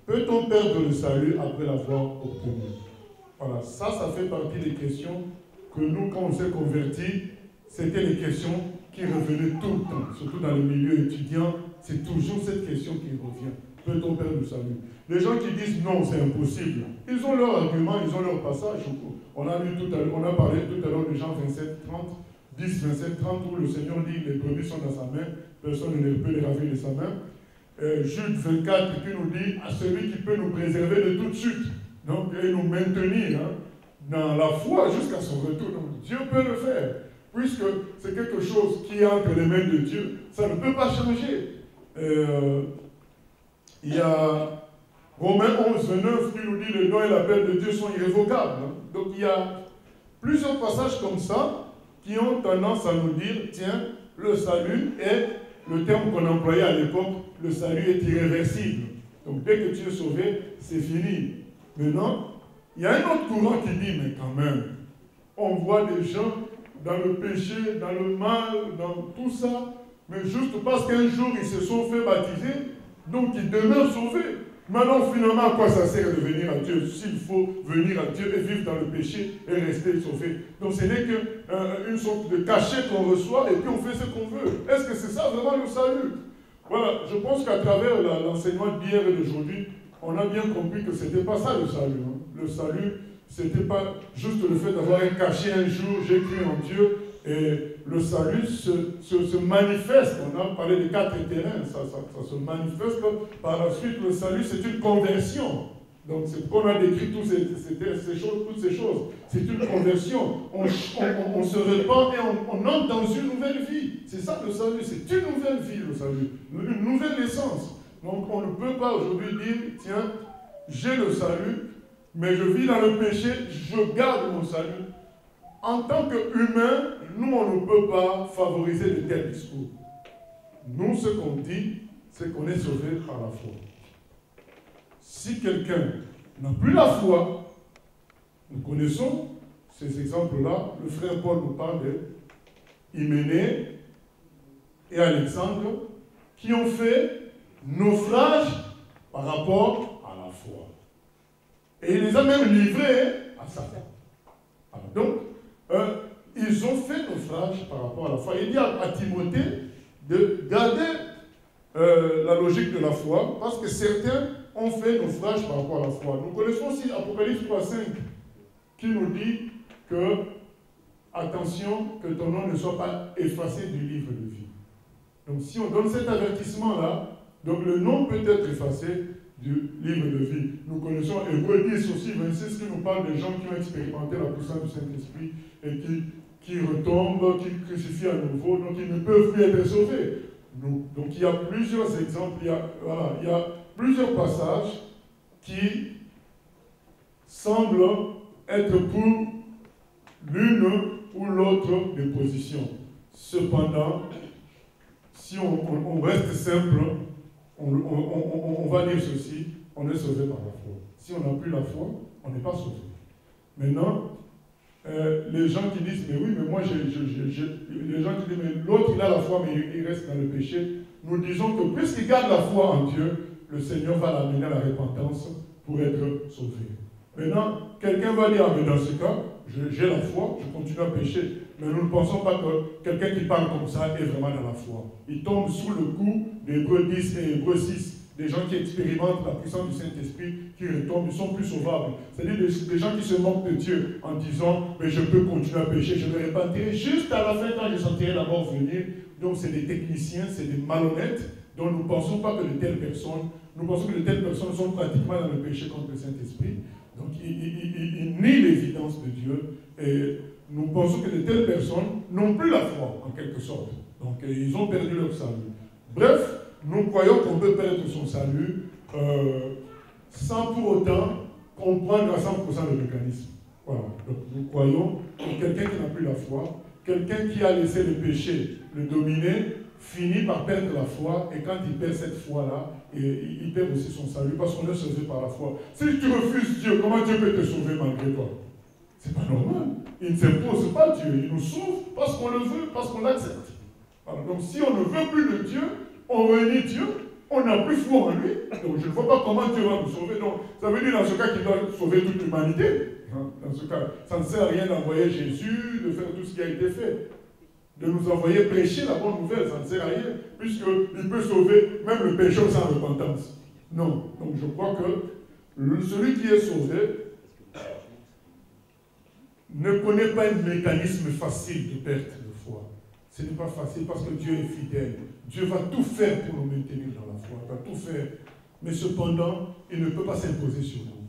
Peut-on perdre le salut après l'avoir obtenu? Voilà, ça fait partie des questions que nous, quand on s'est convertis, c'était les questions qui revenaient tout le temps, surtout dans le milieu étudiant, c'est toujours cette question qui revient. Peut-on perdre le salut? Les gens qui disent non, c'est impossible, ils ont leur argument, ils ont leur passage. On a parlé tout à l'heure de Jean 27, 30, 10, 27, 30, où le Seigneur dit les brebis sont dans sa main, personne ne peut les raver de sa main. Jude 24 qui nous dit à celui qui peut nous préserver de toute chute, donc, et nous maintenir dans la foi jusqu'à son retour. Donc, Dieu peut le faire, puisque c'est quelque chose qui est entre les mains de Dieu. Ça ne peut pas changer. Il y a Romains 11, 29 qui nous dit le don et l'appel de Dieu sont irrévocables. Donc il y a plusieurs passages comme ça qui ont tendance à nous dire, tiens, le salut est, le terme qu'on employait à l'époque, le salut est irréversible. Donc dès que tu es sauvé, c'est fini. Maintenant, il y a un autre courant qui dit, mais quand même, on voit des gens dans le péché, dans le mal, dans tout ça, mais juste parce qu'un jour ils se sont fait baptiser, donc ils demeurent sauvés. Maintenant, finalement, à quoi ça sert de venir à Dieu s'il faut venir à Dieu et vivre dans le péché et rester sauvé? Donc ce n'est qu'une sorte de cachet qu'on reçoit et puis on fait ce qu'on veut. Est-ce que c'est ça vraiment le salut? Voilà, je pense qu'à travers l'enseignement d'hier et d'aujourd'hui, on a bien compris que ce n'était pas ça le salut. Le salut, ce n'était pas juste le fait d'avoir un cachet un jour, j'ai cru en Dieu, et le salut se manifeste. On a parlé des 4 terrains, ça se manifeste. Par la suite, le salut, c'est une conversion. Donc c'est pourquoi on a décrit toutes ces choses. C'est une conversion. On se répand et on entre dans une nouvelle vie. C'est ça le salut, c'est une nouvelle vie le salut, une nouvelle naissance. Donc on ne peut pas aujourd'hui dire, tiens, j'ai le salut, mais je vis dans le péché, je garde mon salut. En tant qu'humains, nous on ne peut pas favoriser de tels discours. Nous ce qu'on dit, c'est qu'on est sauvé par la foi. Si quelqu'un n'a plus la foi, nous connaissons ces exemples-là. Le frère Paul nous parle d'Hyménée et Alexandre qui ont fait naufrage par rapport à la foi. Et il les a même livrés à Satan. Donc, ils ont fait naufrage par rapport à la foi. Il dit à Timothée de garder la logique de la foi, parce que certains ont fait naufrage par rapport à la foi. Nous connaissons aussi Apocalypse 3.5 qui nous dit que, attention, que ton nom ne soit pas effacé du livre de vie. Donc si on donne cet avertissement-là, donc le nom peut être effacé du livre de vie. Nous connaissons Hébreux 10 aussi, 26, qui nous parle des gens qui ont expérimenté la puissance du Saint-Esprit et qui retombent, qui crucifient à nouveau, donc ils ne peuvent plus être sauvés. Donc il y a plusieurs exemples, il y a plusieurs passages qui semblent être pour l'une ou l'autre des positions. Cependant, si on reste simple, on va dire ceci, on est sauvé par la foi. Si on n'a plus la foi, on n'est pas sauvé. Maintenant, les gens qui disent, mais oui, mais moi, les gens qui disent, mais l'autre, il a la foi, mais il reste dans le péché, nous disons que puisqu'il garde la foi en Dieu, le Seigneur va l'amener à la repentance pour être sauvé. Maintenant, quelqu'un va dire, ah, mais dans ce cas, j'ai la foi, je continue à pécher. Mais nous ne pensons pas que quelqu'un qui parle comme ça est vraiment dans la foi. Il tombe sous le coup d'Hébreux 10 et Hébreux 6. Des gens qui expérimentent la puissance du Saint-Esprit, qui retombent, ils sont plus sauvables. C'est-à-dire des gens qui se moquent de Dieu en disant, mais je peux continuer à pécher, je me repentirai juste à la fin quand je sentirai la mort venir. Donc c'est des techniciens, c'est des malhonnêtes, dont nous ne pensons pas que de telles personnes, nous pensons que de telles personnes sont pratiquement dans le péché contre le Saint-Esprit. Donc ils nient l'évidence de Dieu et nous pensons que de telles personnes n'ont plus la foi, en quelque sorte. Donc ils ont perdu leur salut. Bref, nous croyons qu'on peut perdre son salut sans pour autant comprendre à 100% le mécanisme. Voilà. Donc nous croyons que quelqu'un qui n'a plus la foi, quelqu'un qui a laissé le péché le dominer, finit par perdre la foi, et quand il perd cette foi-là, il perd aussi son salut, parce qu'on est sauvé par la foi. Si tu refuses Dieu, comment Dieu peut te sauver malgré toi? C'est pas normal. Il ne s'impose pas Dieu, il nous sauve parce qu'on le veut, parce qu'on l'accepte. Donc si on ne veut plus de Dieu, on renie Dieu, on n'a plus foi en lui, donc je ne vois pas comment Dieu va nous sauver. Donc ça veut dire dans ce cas qu'il doit sauver toute l'humanité. Dans ce cas, ça ne sert à rien d'envoyer Jésus, de faire tout ce qui a été fait. De nous envoyer prêcher la bonne nouvelle, ça ne sert à rien, puisqu'il peut sauver même le pécheur sans repentance. Non. Donc je crois que celui qui est sauvé ne connaît pas un mécanisme facile de perte de foi. Ce n'est pas facile parce que Dieu est fidèle. Dieu va tout faire pour nous maintenir dans la foi. Il va tout faire. Mais cependant, il ne peut pas s'imposer sur nous.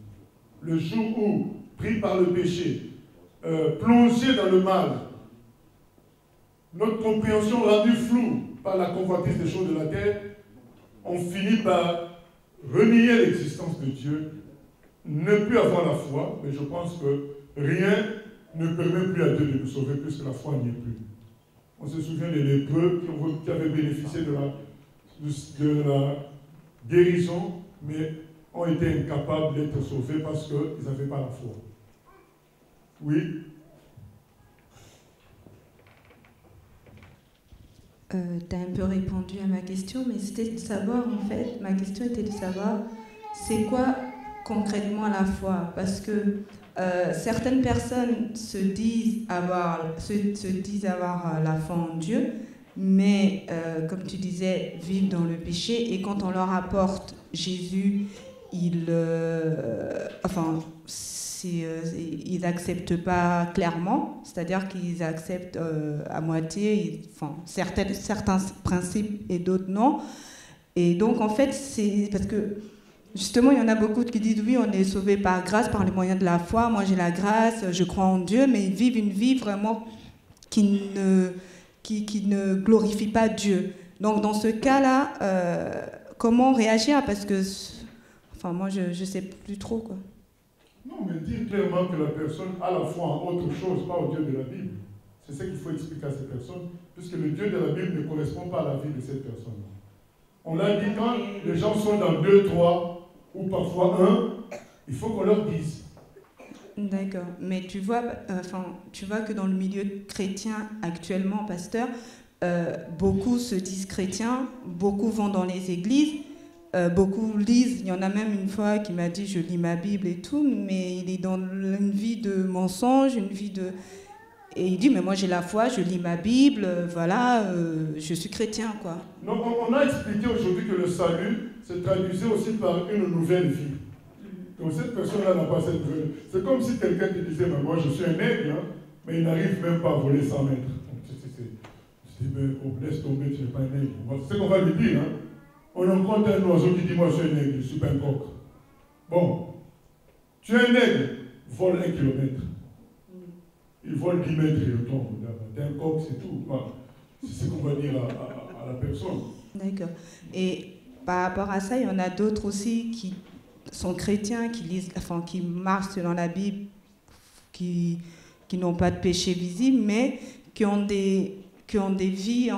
Le jour où, pris par le péché, plongé dans le mal, notre compréhension rendue floue par la convoitise des choses de la terre, on finit par renier l'existence de Dieu, ne plus avoir la foi, mais je pense que rien ne permet plus à Dieu de nous sauver puisque la foi n'y est plus. On se souvient des lépreux qui avaient bénéficié de la guérison, mais ont été incapables d'être sauvés parce qu'ils n'avaient pas la foi. Oui. Tu as un peu répondu à ma question, mais c'était de savoir, en fait, ma question était de savoir, c'est quoi concrètement la foi? Parce que certaines personnes se disent avoir la foi en Dieu, mais comme tu disais, vivent dans le péché, et quand on leur apporte Jésus, ils n'acceptent pas clairement, c'est-à-dire qu'ils acceptent à moitié, certains principes et d'autres non. Et donc en fait, c'est parce que justement, il y en a beaucoup qui disent oui, on est sauvé par grâce, par les moyens de la foi. Moi, j'ai la grâce, je crois en Dieu, mais ils vivent une vie vraiment qui ne glorifie pas Dieu. Donc, dans ce cas-là, comment réagir? Parce que, enfin, moi, je ne sais plus trop, quoi. Non, mais dire clairement que la personne a la foi en autre chose, pas au Dieu de la Bible. C'est ça qu'il faut expliquer à ces personnes, puisque le Dieu de la Bible ne correspond pas à la vie de cette personne. On l'a dit, quand les gens sont dans 2, 3, ou parfois 1, il faut qu'on leur dise. D'accord, mais tu vois que dans le milieu chrétien actuellement, pasteur, beaucoup se disent chrétiens, beaucoup vont dans les églises, beaucoup lisent. Il y en a même une fois qui m'a dit je lis ma Bible et tout, mais il est dans une vie de mensonge, une vie de... Et il dit mais moi j'ai la foi, je lis ma Bible, voilà, je suis chrétien, quoi. Non, on a expliqué aujourd'hui que le salut se traduisait aussi par une nouvelle vie. Donc cette personne-là n'a pas cette nouvelle. C'est comme si quelqu'un te disait mais moi je suis un aigle, hein, mais il n'arrive même pas à voler 100 mètres. Je dis mais oh, laisse tomber, tu n'es pas un aigle. C'est ce qu'on va lui dire. Hein. On rencontre un oiseau qui dit moi je suis un aigle, je suis pas un coq. Bon, tu es un aigle, vole 1 kilomètre. Il vole 10 mètres et il tombe. T'es un coq, c'est tout. Voilà. C'est ce qu'on va dire à la personne. D'accord. Et par rapport à ça, il y en a d'autres aussi qui sont chrétiens, qui lisent, enfin, qui marchent selon la Bible, qui n'ont pas de péché visible, mais qui ont des vies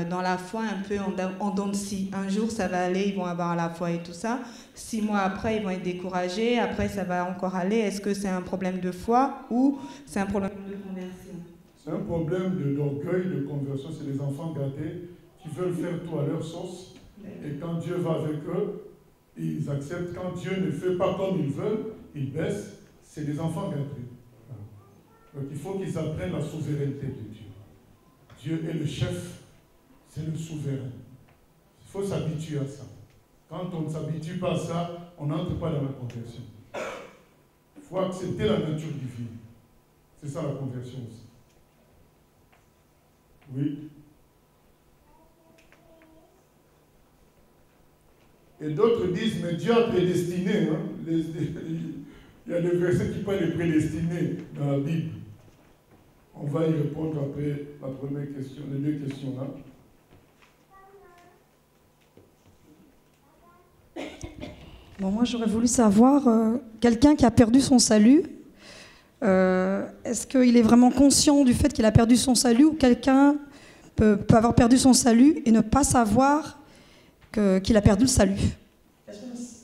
dans la foi un peu en dents de scie. Un jour, ça va aller, ils vont avoir la foi et tout ça. 6 mois après, ils vont être découragés. Après, ça va encore aller. Est-ce que c'est un problème de foi ou c'est un problème de conversion? C'est un problème d'orgueil, de conversion. C'est les enfants gâtés qui veulent faire tout à leur sauce. Et quand Dieu va avec eux, ils acceptent. Quand Dieu ne fait pas comme ils veulent, ils baissent. C'est des enfants gâtés. Donc il faut qu'ils apprennent la souveraineté de Dieu. Dieu est le chef, c'est le souverain. Il faut s'habituer à ça. Quand on ne s'habitue pas à ça, on n'entre pas dans la conversion. Il faut accepter la nature divine. C'est ça la conversion aussi. Oui. Et d'autres disent, mais Dieu a prédestiné. Hein? Il y a des versets qui parlent de prédestiné dans la Bible. On va y répondre après la première question, les 2 questions là. Bon, moi j'aurais voulu savoir, quelqu'un qui a perdu son salut, est-ce qu'il est vraiment conscient du fait qu'il a perdu son salut, ou quelqu'un peut avoir perdu son salut et ne pas savoir qu'il a perdu le salut?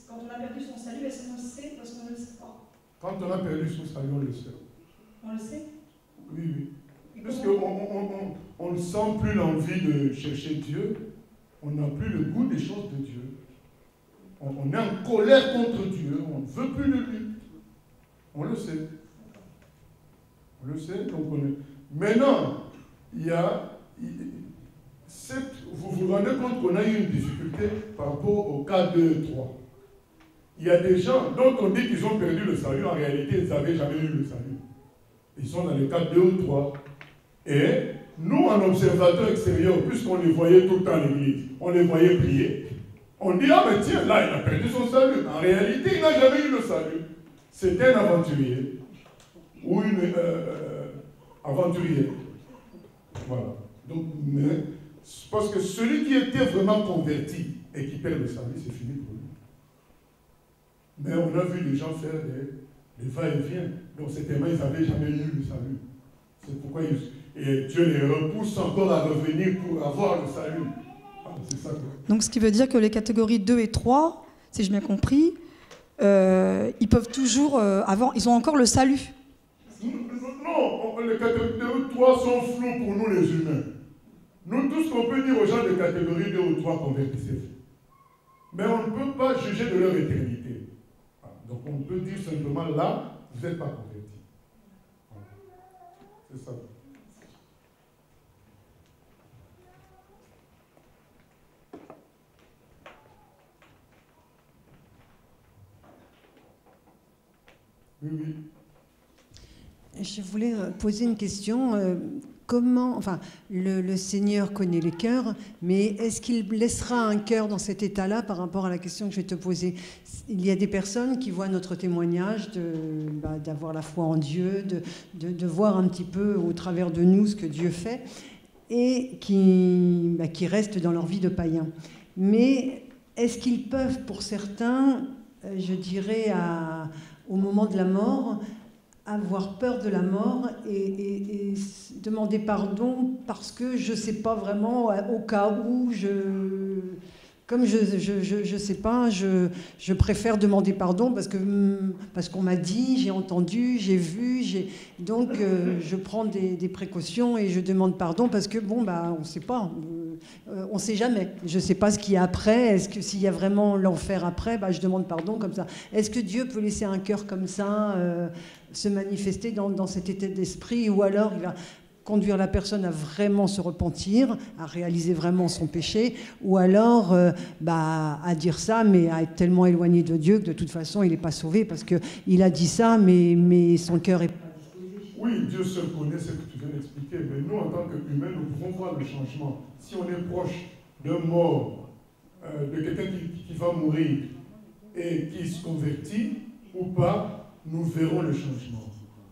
Quand on a perdu son salut, est-ce qu'on le sait ou est-ce qu'on ne le sait pas? Quand on a perdu son salut, on le sait. On le sait? Oui, oui. Parce qu'on ne sent plus l'envie de chercher Dieu, on n'a plus le goût des choses de Dieu. On est en colère contre Dieu, on ne veut plus de lui. On le sait. On le sait, donc on est... Maintenant, il y a... Vous vous rendez compte qu'on a eu une difficulté par rapport au cas 2 et 3. Il y a des gens dont on dit qu'ils ont perdu le salut, en réalité, ils n'avaient jamais eu le salut. Ils sont dans les cas 2 ou 3. Et nous, en observateur extérieur, puisqu'on les voyait tout le temps à l'église, on les voyait prier, on dit, ah mais tiens, là, il a perdu son salut. En réalité, il n'a jamais eu le salut. C'était un aventurier. Ou une aventurière. Voilà. Donc, mais, parce que celui qui était vraiment converti et qui perd le salut, c'est fini pour lui. Mais on a vu les gens faire des va-et-vient. Donc, ces témoins, ils n'avaient jamais eu le salut. C'est pourquoi et Dieu les repousse encore à revenir pour avoir le salut. C'est ça. Donc, ce qui veut dire que les catégories 2 et 3, si j'ai bien compris, ils peuvent toujours ils ont encore le salut. Non, les catégories 2 ou 3 sont floues pour nous les humains. Nous, tout ce qu'on peut dire aux gens de catégorie 2 ou 3, convertissez-vous. Mais on ne peut pas juger de leur éternité. Donc on peut dire simplement là, vous n'êtes pas converti. C'est ça. Oui, oui. Je voulais poser une question. comment, enfin, le Seigneur connaît les cœurs, mais est-ce qu'il laissera un cœur dans cet état-là par rapport à la question que je vais te poser? Il y a des personnes qui voient notre témoignage d'avoir la foi en Dieu, de voir un petit peu au travers de nous ce que Dieu fait, et qui restent dans leur vie de païen. Mais est-ce qu'ils peuvent, pour certains, je dirais, au moment de la mort, avoir peur de la mort et demander pardon parce que je ne sais pas vraiment, au cas où comme je sais pas, je préfère demander pardon parce qu'on m'a dit, j'ai entendu, j'ai vu, donc je prends des précautions et je demande pardon parce que on ne sait pas, on ne sait jamais. Je ne sais pas ce qu'il y a après. Est-ce que s'il y a vraiment l'enfer après, je demande pardon comme ça. Est-ce que Dieu peut laisser un cœur comme ça se manifester dans cet état d'esprit, ou alors il va conduire la personne à vraiment se repentir, à réaliser vraiment son péché, ou alors à dire ça, mais à être tellement éloigné de Dieu que de toute façon il n'est pas sauvé parce qu'il a dit ça, mais son cœur est pas disposé. Oui, Dieu seul connaît ce que tu viens d'expliquer, mais nous en tant qu'humains, nous pouvons voir le changement. Si on est proche d'un mort, de quelqu'un qui va mourir et qui se convertit ou pas, nous verrons le changement.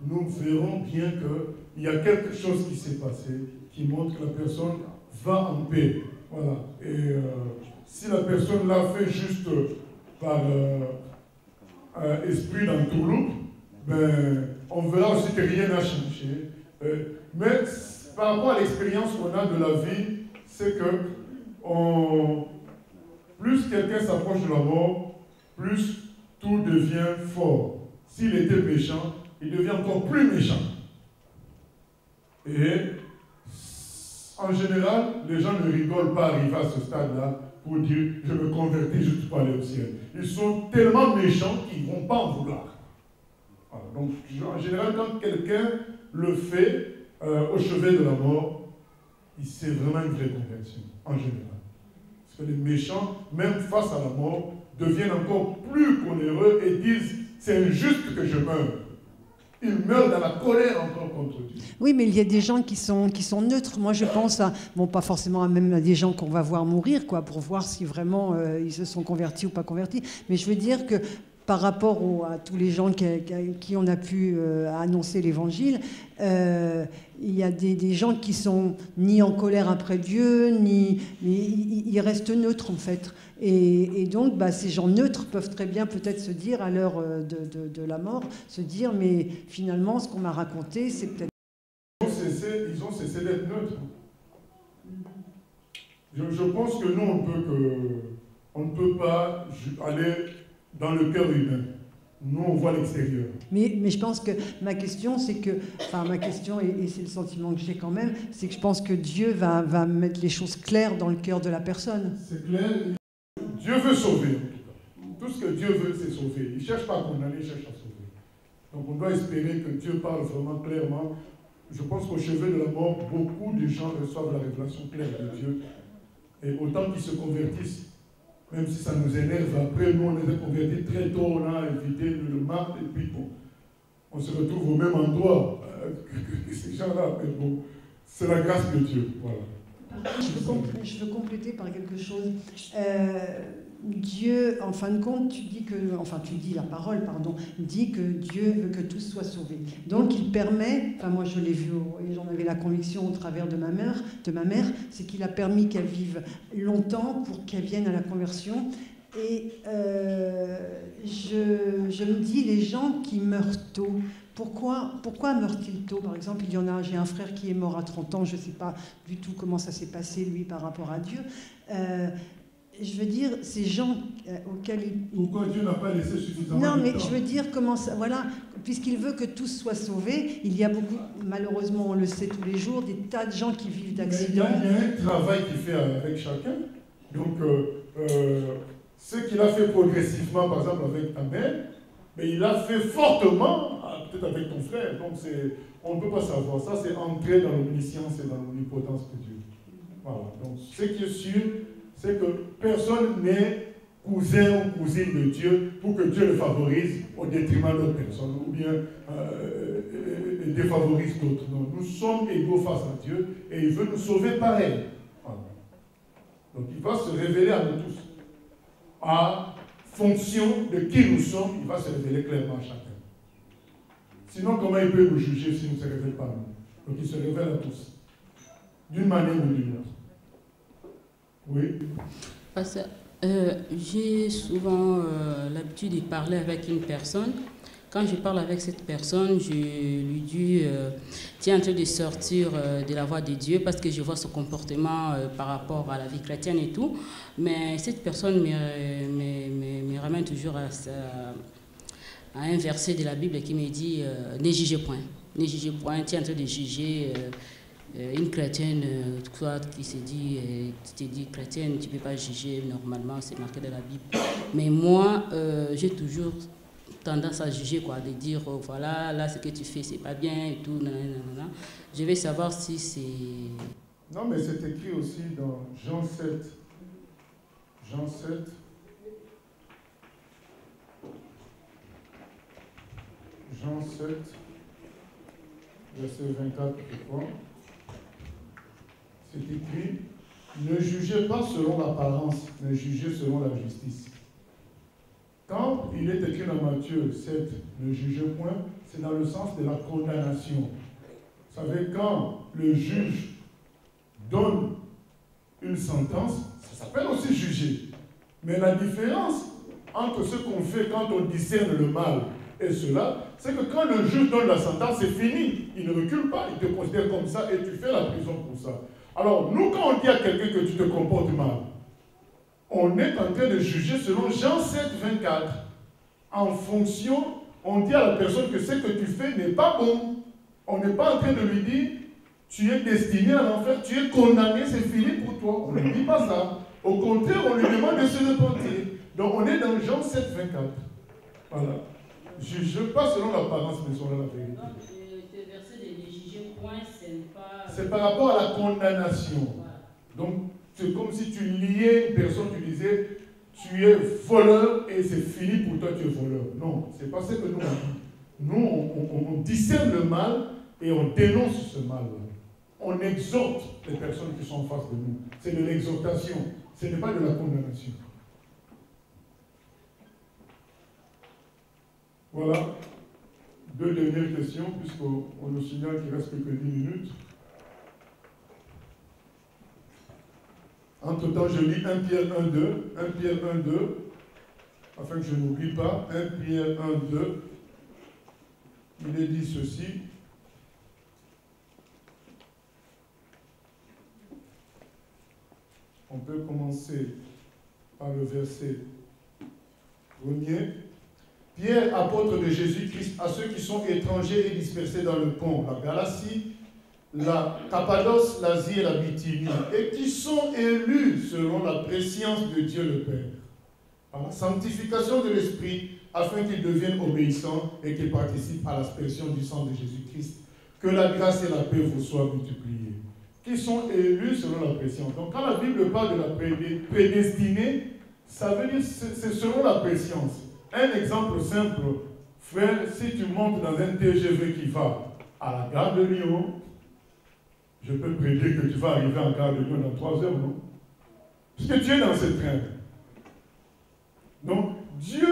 Nous verrons bien qu'il y a quelque chose qui s'est passé qui montre que la personne va en paix. Voilà. Et si la personne l'a fait juste par esprit dans tout on verra aussi que rien n'a changé. Mais par rapport à l'expérience qu'on a de la vie, c'est que plus quelqu'un s'approche de la mort, plus tout devient fort. S'il était méchant, il devient encore plus méchant. Et en général, les gens ne rigolent pas arriver à ce stade-là pour dire « je me convertis juste pour aller au ciel ». Ils sont tellement méchants qu'ils ne vont pas en vouloir. Voilà. Donc, en général, quand quelqu'un le fait au chevet de la mort, c'est vraiment une vraie conversion, en général. Parce que les méchants, même face à la mort, deviennent encore plus coléreux et disent « c'est injuste que je meure ». Ils meurent dans la colère encore contre Dieu. Oui, mais il y a des gens qui sont neutres. Moi, je pense à, pas forcément même à des gens qu'on va voir mourir, pour voir si vraiment ils se sont convertis ou pas convertis. Mais je veux dire que par rapport à tous les gens qui on a pu annoncer l'évangile, il y a des gens qui sont ni en colère après Dieu, mais ils restent neutres en fait. Et donc, ces gens neutres peuvent très bien peut-être se dire à l'heure de la mort, se dire, mais finalement, ce qu'on m'a raconté, c'est peut-être... Ils ont cessé d'être neutres. Je pense que nous, on ne peut pas aller dans le cœur humain. Nous, on voit l'extérieur. Mais je pense que ma question, c'est que... Enfin, ma question, et c'est le sentiment que j'ai quand même, c'est que je pense que Dieu va mettre les choses claires dans le cœur de la personne. C'est clair. Dieu veut sauver, en tout cas. Tout ce que Dieu veut, c'est sauver. Il ne cherche pas à condamner, il cherche à sauver. Donc on doit espérer que Dieu parle vraiment clairement. Je pense qu'au chevet de la mort, beaucoup de gens reçoivent la révélation claire de Dieu. Et autant qu'ils se convertissent, même si ça nous énerve, après nous on les a convertis très tôt, on a évité le marque, et puis on se retrouve au même endroit que ces gens-là. Mais bon, c'est la grâce de Dieu. Voilà. Je veux compléter par quelque chose. Dieu, en fin de compte, la parole, dit que Dieu veut que tous soient sauvés. Donc il permet, moi je l'ai vu, et j'en avais la conviction au travers de ma mère, c'est qu'il a permis qu'elle vive longtemps pour qu'elle vienne à la conversion. Et je me dis, les gens qui meurent tôt, pourquoi meurt-il tôt? Par exemple, j'ai un frère qui est mort à 30 ans, je ne sais pas du tout comment ça s'est passé, lui, par rapport à Dieu. Je veux dire, ces gens auxquels Pourquoi Dieu n'a pas laissé suffisamment de temps? Non, mais je veux dire, comment ça... Voilà, puisqu'il veut que tous soient sauvés, il y a beaucoup, malheureusement, on le sait tous les jours, des tas de gens qui vivent d'accidents. Il y a un travail qu'il fait avec chacun. Donc, ce qu'il a fait progressivement, par exemple, avec ta mère, mais il a fait fortement, peut-être avec ton frère. Donc, on ne peut pas savoir. Ça, c'est entrer dans l'omniscience et dans l'omnipotence de Dieu. Voilà. Donc, ce qui est sûr, c'est que personne n'est cousin ou cousine de Dieu pour que Dieu le favorise au détriment d'autres personnes ou bien défavorise d'autres. Non, nous sommes égaux face à Dieu et il veut nous sauver pareil. Voilà. Donc il va se révéler à nous tous. À fonction de qui nous sommes, il va se révéler clairement à chacun. Sinon, comment il peut nous juger s'il ne se révèle pas à nous? Donc il se révèle à tous, d'une manière ou d'une autre. Oui. Parce que j'ai souvent l'habitude de parler avec une personne. Quand je parle avec cette personne, je lui dis tu es en train de sortir de la voie de Dieu parce que je vois son comportement par rapport à la vie chrétienne et tout. Mais cette personne me ramène toujours à un verset de la Bible qui me dit ne jugez point. Ne jugez point, tu es en train de juger une chrétienne, toi qui se dit, tu te dis chrétienne, tu ne peux pas juger normalement, c'est marqué dans la Bible. Mais moi, j'ai toujours tendance à juger, quoi, de dire oh, voilà, là ce que tu fais c'est pas bien et tout, nanana. Je vais savoir si c'est... Non, mais c'est écrit aussi dans Jean 7. Jean 7. Jean 7, verset 24, je crois. C'est écrit, ne jugez pas selon l'apparence, mais jugez selon la justice. Quand il est écrit dans Matthieu 7, ne jugez point, c'est dans le sens de la condamnation. Vous savez, quand le juge donne une sentence, ça s'appelle aussi juger. Mais la différence entre ce qu'on fait quand on discerne le mal et cela, c'est que quand le juge donne la sentence, c'est fini. Il ne recule pas, il te considère comme ça et tu fais la prison pour ça. Alors, nous, quand on dit à quelqu'un que tu te comportes mal, on est en train de juger selon Jean 7, 24. En fonction, on dit à la personne que ce que tu fais n'est pas bon. On n'est pas en train de lui dire, tu es destiné à l'enfer, tu es condamné, c'est fini pour toi. On ne dit pas ça. Au contraire, on lui demande de se repentir. Donc, on est dans Jean 7, 24. Voilà. Juge pas selon l'apparence, mais selon la vérité. Donc, le verset de ne juger point, c'est pas... C'est par rapport à la condamnation. Voilà. Donc, c'est comme si tu liais une personne, tu disais, tu es voleur et c'est fini pour toi, tu es voleur. Non, c'est pas ce que nous on dit. Nous, on discerne le mal et on dénonce ce mal-là. On exhorte les personnes qui sont en face de nous. C'est de l'exhortation, ce n'est pas de la condamnation. Voilà. Deux dernières questions, puisqu'on nous signale qu'il reste plus que 10 minutes. Entre-temps, je lis 1 Pierre 1, 2. 1 Pierre 1, 2. Afin que je n'oublie pas. 1 Pierre 1, 2. Il est dit ceci. On peut commencer par le verset 1er. Pierre, apôtre de Jésus-Christ, à ceux qui sont étrangers et dispersés dans le Pont, la Galatie, la Cappadoce, l'Asie et la Bithynie, et qui sont élus selon la préscience de Dieu le Père, par la sanctification de l'Esprit, afin qu'ils deviennent obéissants et qu'ils participent à l'aspersion du sang de Jésus-Christ. Que la grâce et la paix vous soient multipliées. Qui sont élus selon la préscience. Donc quand la Bible parle de la prédestinée, ça veut dire c'est selon la préscience. Un exemple simple, frère, si tu montes dans un TGV qui va à la gare de Lyon, je peux prédire que tu vas arriver en gare de Lyon dans 3 heures, non? Parce que tu es dans ce train. Donc, Dieu,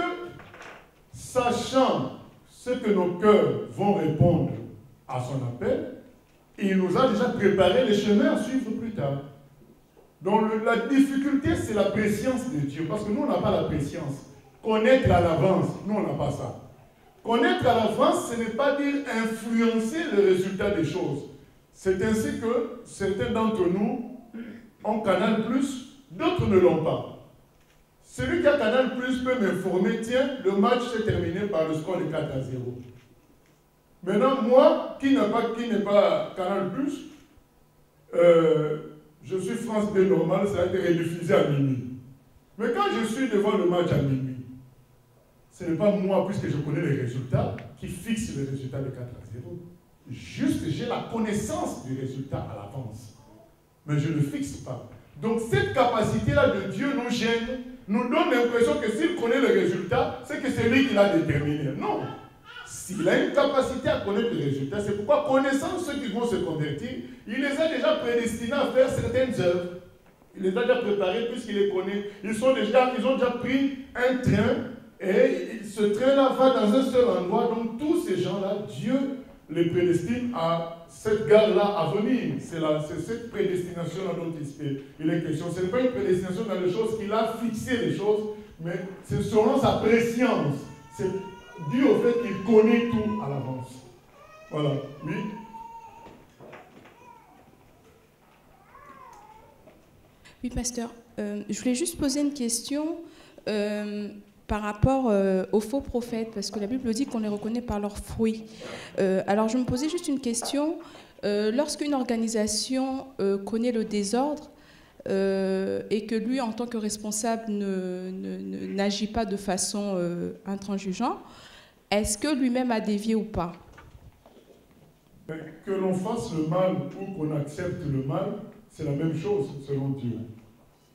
sachant ce que nos cœurs vont répondre à son appel, il nous a déjà préparé les chemins à suivre plus tard. Donc, la difficulté, c'est la préscience de Dieu, parce que nous, on n'a pas la préscience. Connaître à l'avance, nous on n'a pas ça. Connaître à l'avance, ce n'est pas dire influencer le résultat des choses. C'est ainsi que certains d'entre nous ont Canal+, d'autres ne l'ont pas. Celui qui a Canal+ peut m'informer, tiens, le match s'est terminé par le score de 4-0. Maintenant, moi, qui n'ai pas Canal+, je suis France 2 normal, ça a été rediffusé à minuit. Mais quand je suis devant le match à minuit, ce n'est pas moi, puisque je connais les résultats, qui fixe le résultat de 4-0. Juste, j'ai la connaissance du résultat à l'avance. Mais je ne fixe pas. Donc cette capacité-là de Dieu nous gêne, nous donne l'impression que s'il connaît le résultat, c'est que c'est lui qui l'a déterminé. Non. S'il a une capacité à connaître le résultat, c'est pourquoi, connaissant ceux qui vont se convertir, il les a déjà prédestinés à faire certaines œuvres. Il les a déjà préparés puisqu'il les connaît. Ils ont déjà pris un train et ce train-là va dans un seul endroit. Donc tous ces gens-là, Dieu les prédestine à cette gare-là à venir. C'est cette prédestination-là dont il est question. Ce n'est pas une prédestination dans les choses qu'il a fixé les choses, mais c'est selon sa préscience. C'est dû au fait qu'il connaît tout à l'avance. Voilà. Oui. Oui, pasteur. Je voulais juste poser une question par rapport aux faux prophètes, parce que la Bible dit qu'on les reconnaît par leurs fruits. Alors, je me posais juste une question. Lorsqu'une organisation connaît le désordre et que lui, en tant que responsable, n'agit pas de façon intransigeante, est-ce que lui-même a dévié ou pas? Que l'on fasse le mal ou qu'on accepte le mal, c'est la même chose selon Dieu.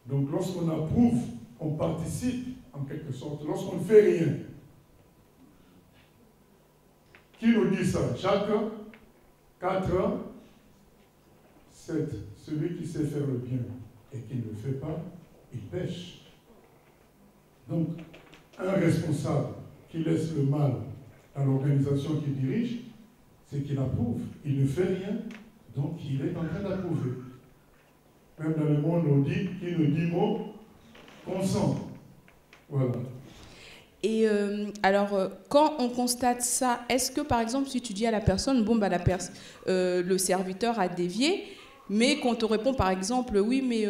Donc lorsqu'on approuve, on participe en quelque sorte. Lorsqu'on ne fait rien. Qui nous dit ça? Jacques 4, 7. Celui qui sait faire le bien et qui ne le fait pas, il pêche. Donc, un responsable qui laisse le mal dans l'organisation qu'il dirige, c'est qu'il approuve. Il ne fait rien, donc il est en train d'approuver. Même dans le monde, on dit qui ne dit mot consent. Voilà. Et alors, quand on constate ça, est-ce que, par exemple, si tu dis à la personne, bon, bah, le serviteur a dévié, mais qu'on te répond, par exemple, oui, mais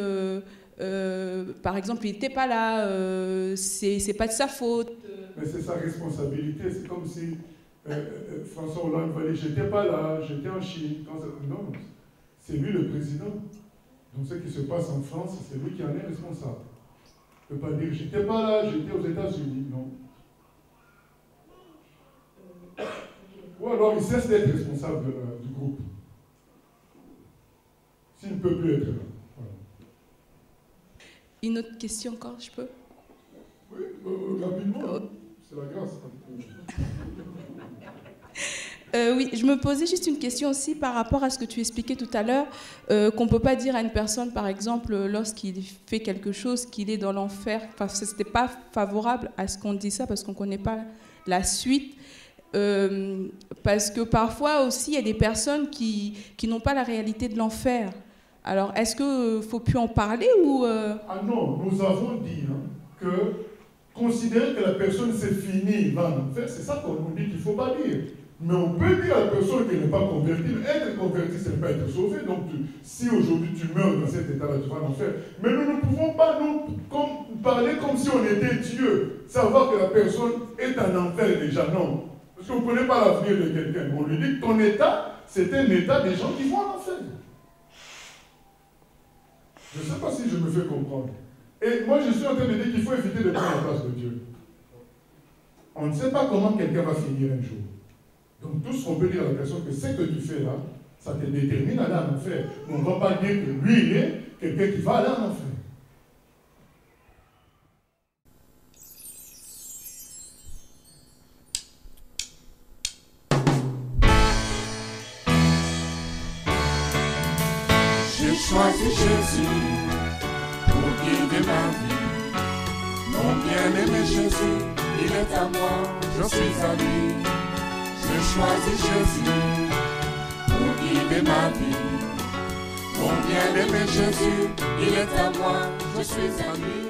par exemple, il n'était pas là, c'est pas de sa faute. Mais c'est sa responsabilité. C'est comme si François Hollande va dire, j'étais pas là, j'étais en Chine. Non, c'est lui le président. Donc ce qui se passe en France, c'est lui qui en est responsable. Il ne peut pas dire, j'étais pas là, j'étais aux États-Unis. Non. Ou alors il cesse d'être responsable du groupe. S'il ne peut plus être là. Voilà. Une autre question encore, je peux? Oui, rapidement. C'est la grâce. Oui, je me posais juste une question aussi par rapport à ce que tu expliquais tout à l'heure, qu'on ne peut pas dire à une personne, par exemple, lorsqu'il fait quelque chose, qu'il est dans l'enfer. Enfin, ce n'était pas favorable à ce qu'on dit ça, parce qu'on ne connaît pas la suite. Parce que parfois aussi, il y a des personnes qui n'ont pas la réalité de l'enfer. Alors, est-ce qu'il ne faut plus en parler ou Ah non, nous avons dit que considérer que la personne s'est finie, va en enfer, c'est ça qu'on nous dit qu'il ne faut pas dire. Mais on peut dire à la personne qu'elle n'est pas convertie. Être converti, ce n'est pas être sauvé. Donc, si aujourd'hui tu meurs dans cet état-là, tu vas en enfer. Mais nous ne pouvons pas parler comme si on était Dieu. Savoir que la personne est en enfer déjà. Non. Parce qu'on ne connaît pas l'avenir de quelqu'un. On lui dit que ton état, c'est un état des gens qui vont en enfer. Je ne sais pas si je me fais comprendre. Et moi, je suis en train de dire qu'il faut éviter de prendre la place de Dieu. On ne sait pas comment quelqu'un va finir un jour. Donc tout ce qu'on peut dire à la personne, que ce que tu fais là, ça te détermine à aller en enfer. Mais on ne va pas dire que lui, il est quelqu'un qui va aller en enfer. J'ai choisi Jésus pour guider ma vie. Mon bien-aimé Jésus, il est à moi, je suis à lui. J'ai choisi Jésus pour guider ma vie. Mon bien-aimé Jésus, il est à moi, je suis à lui.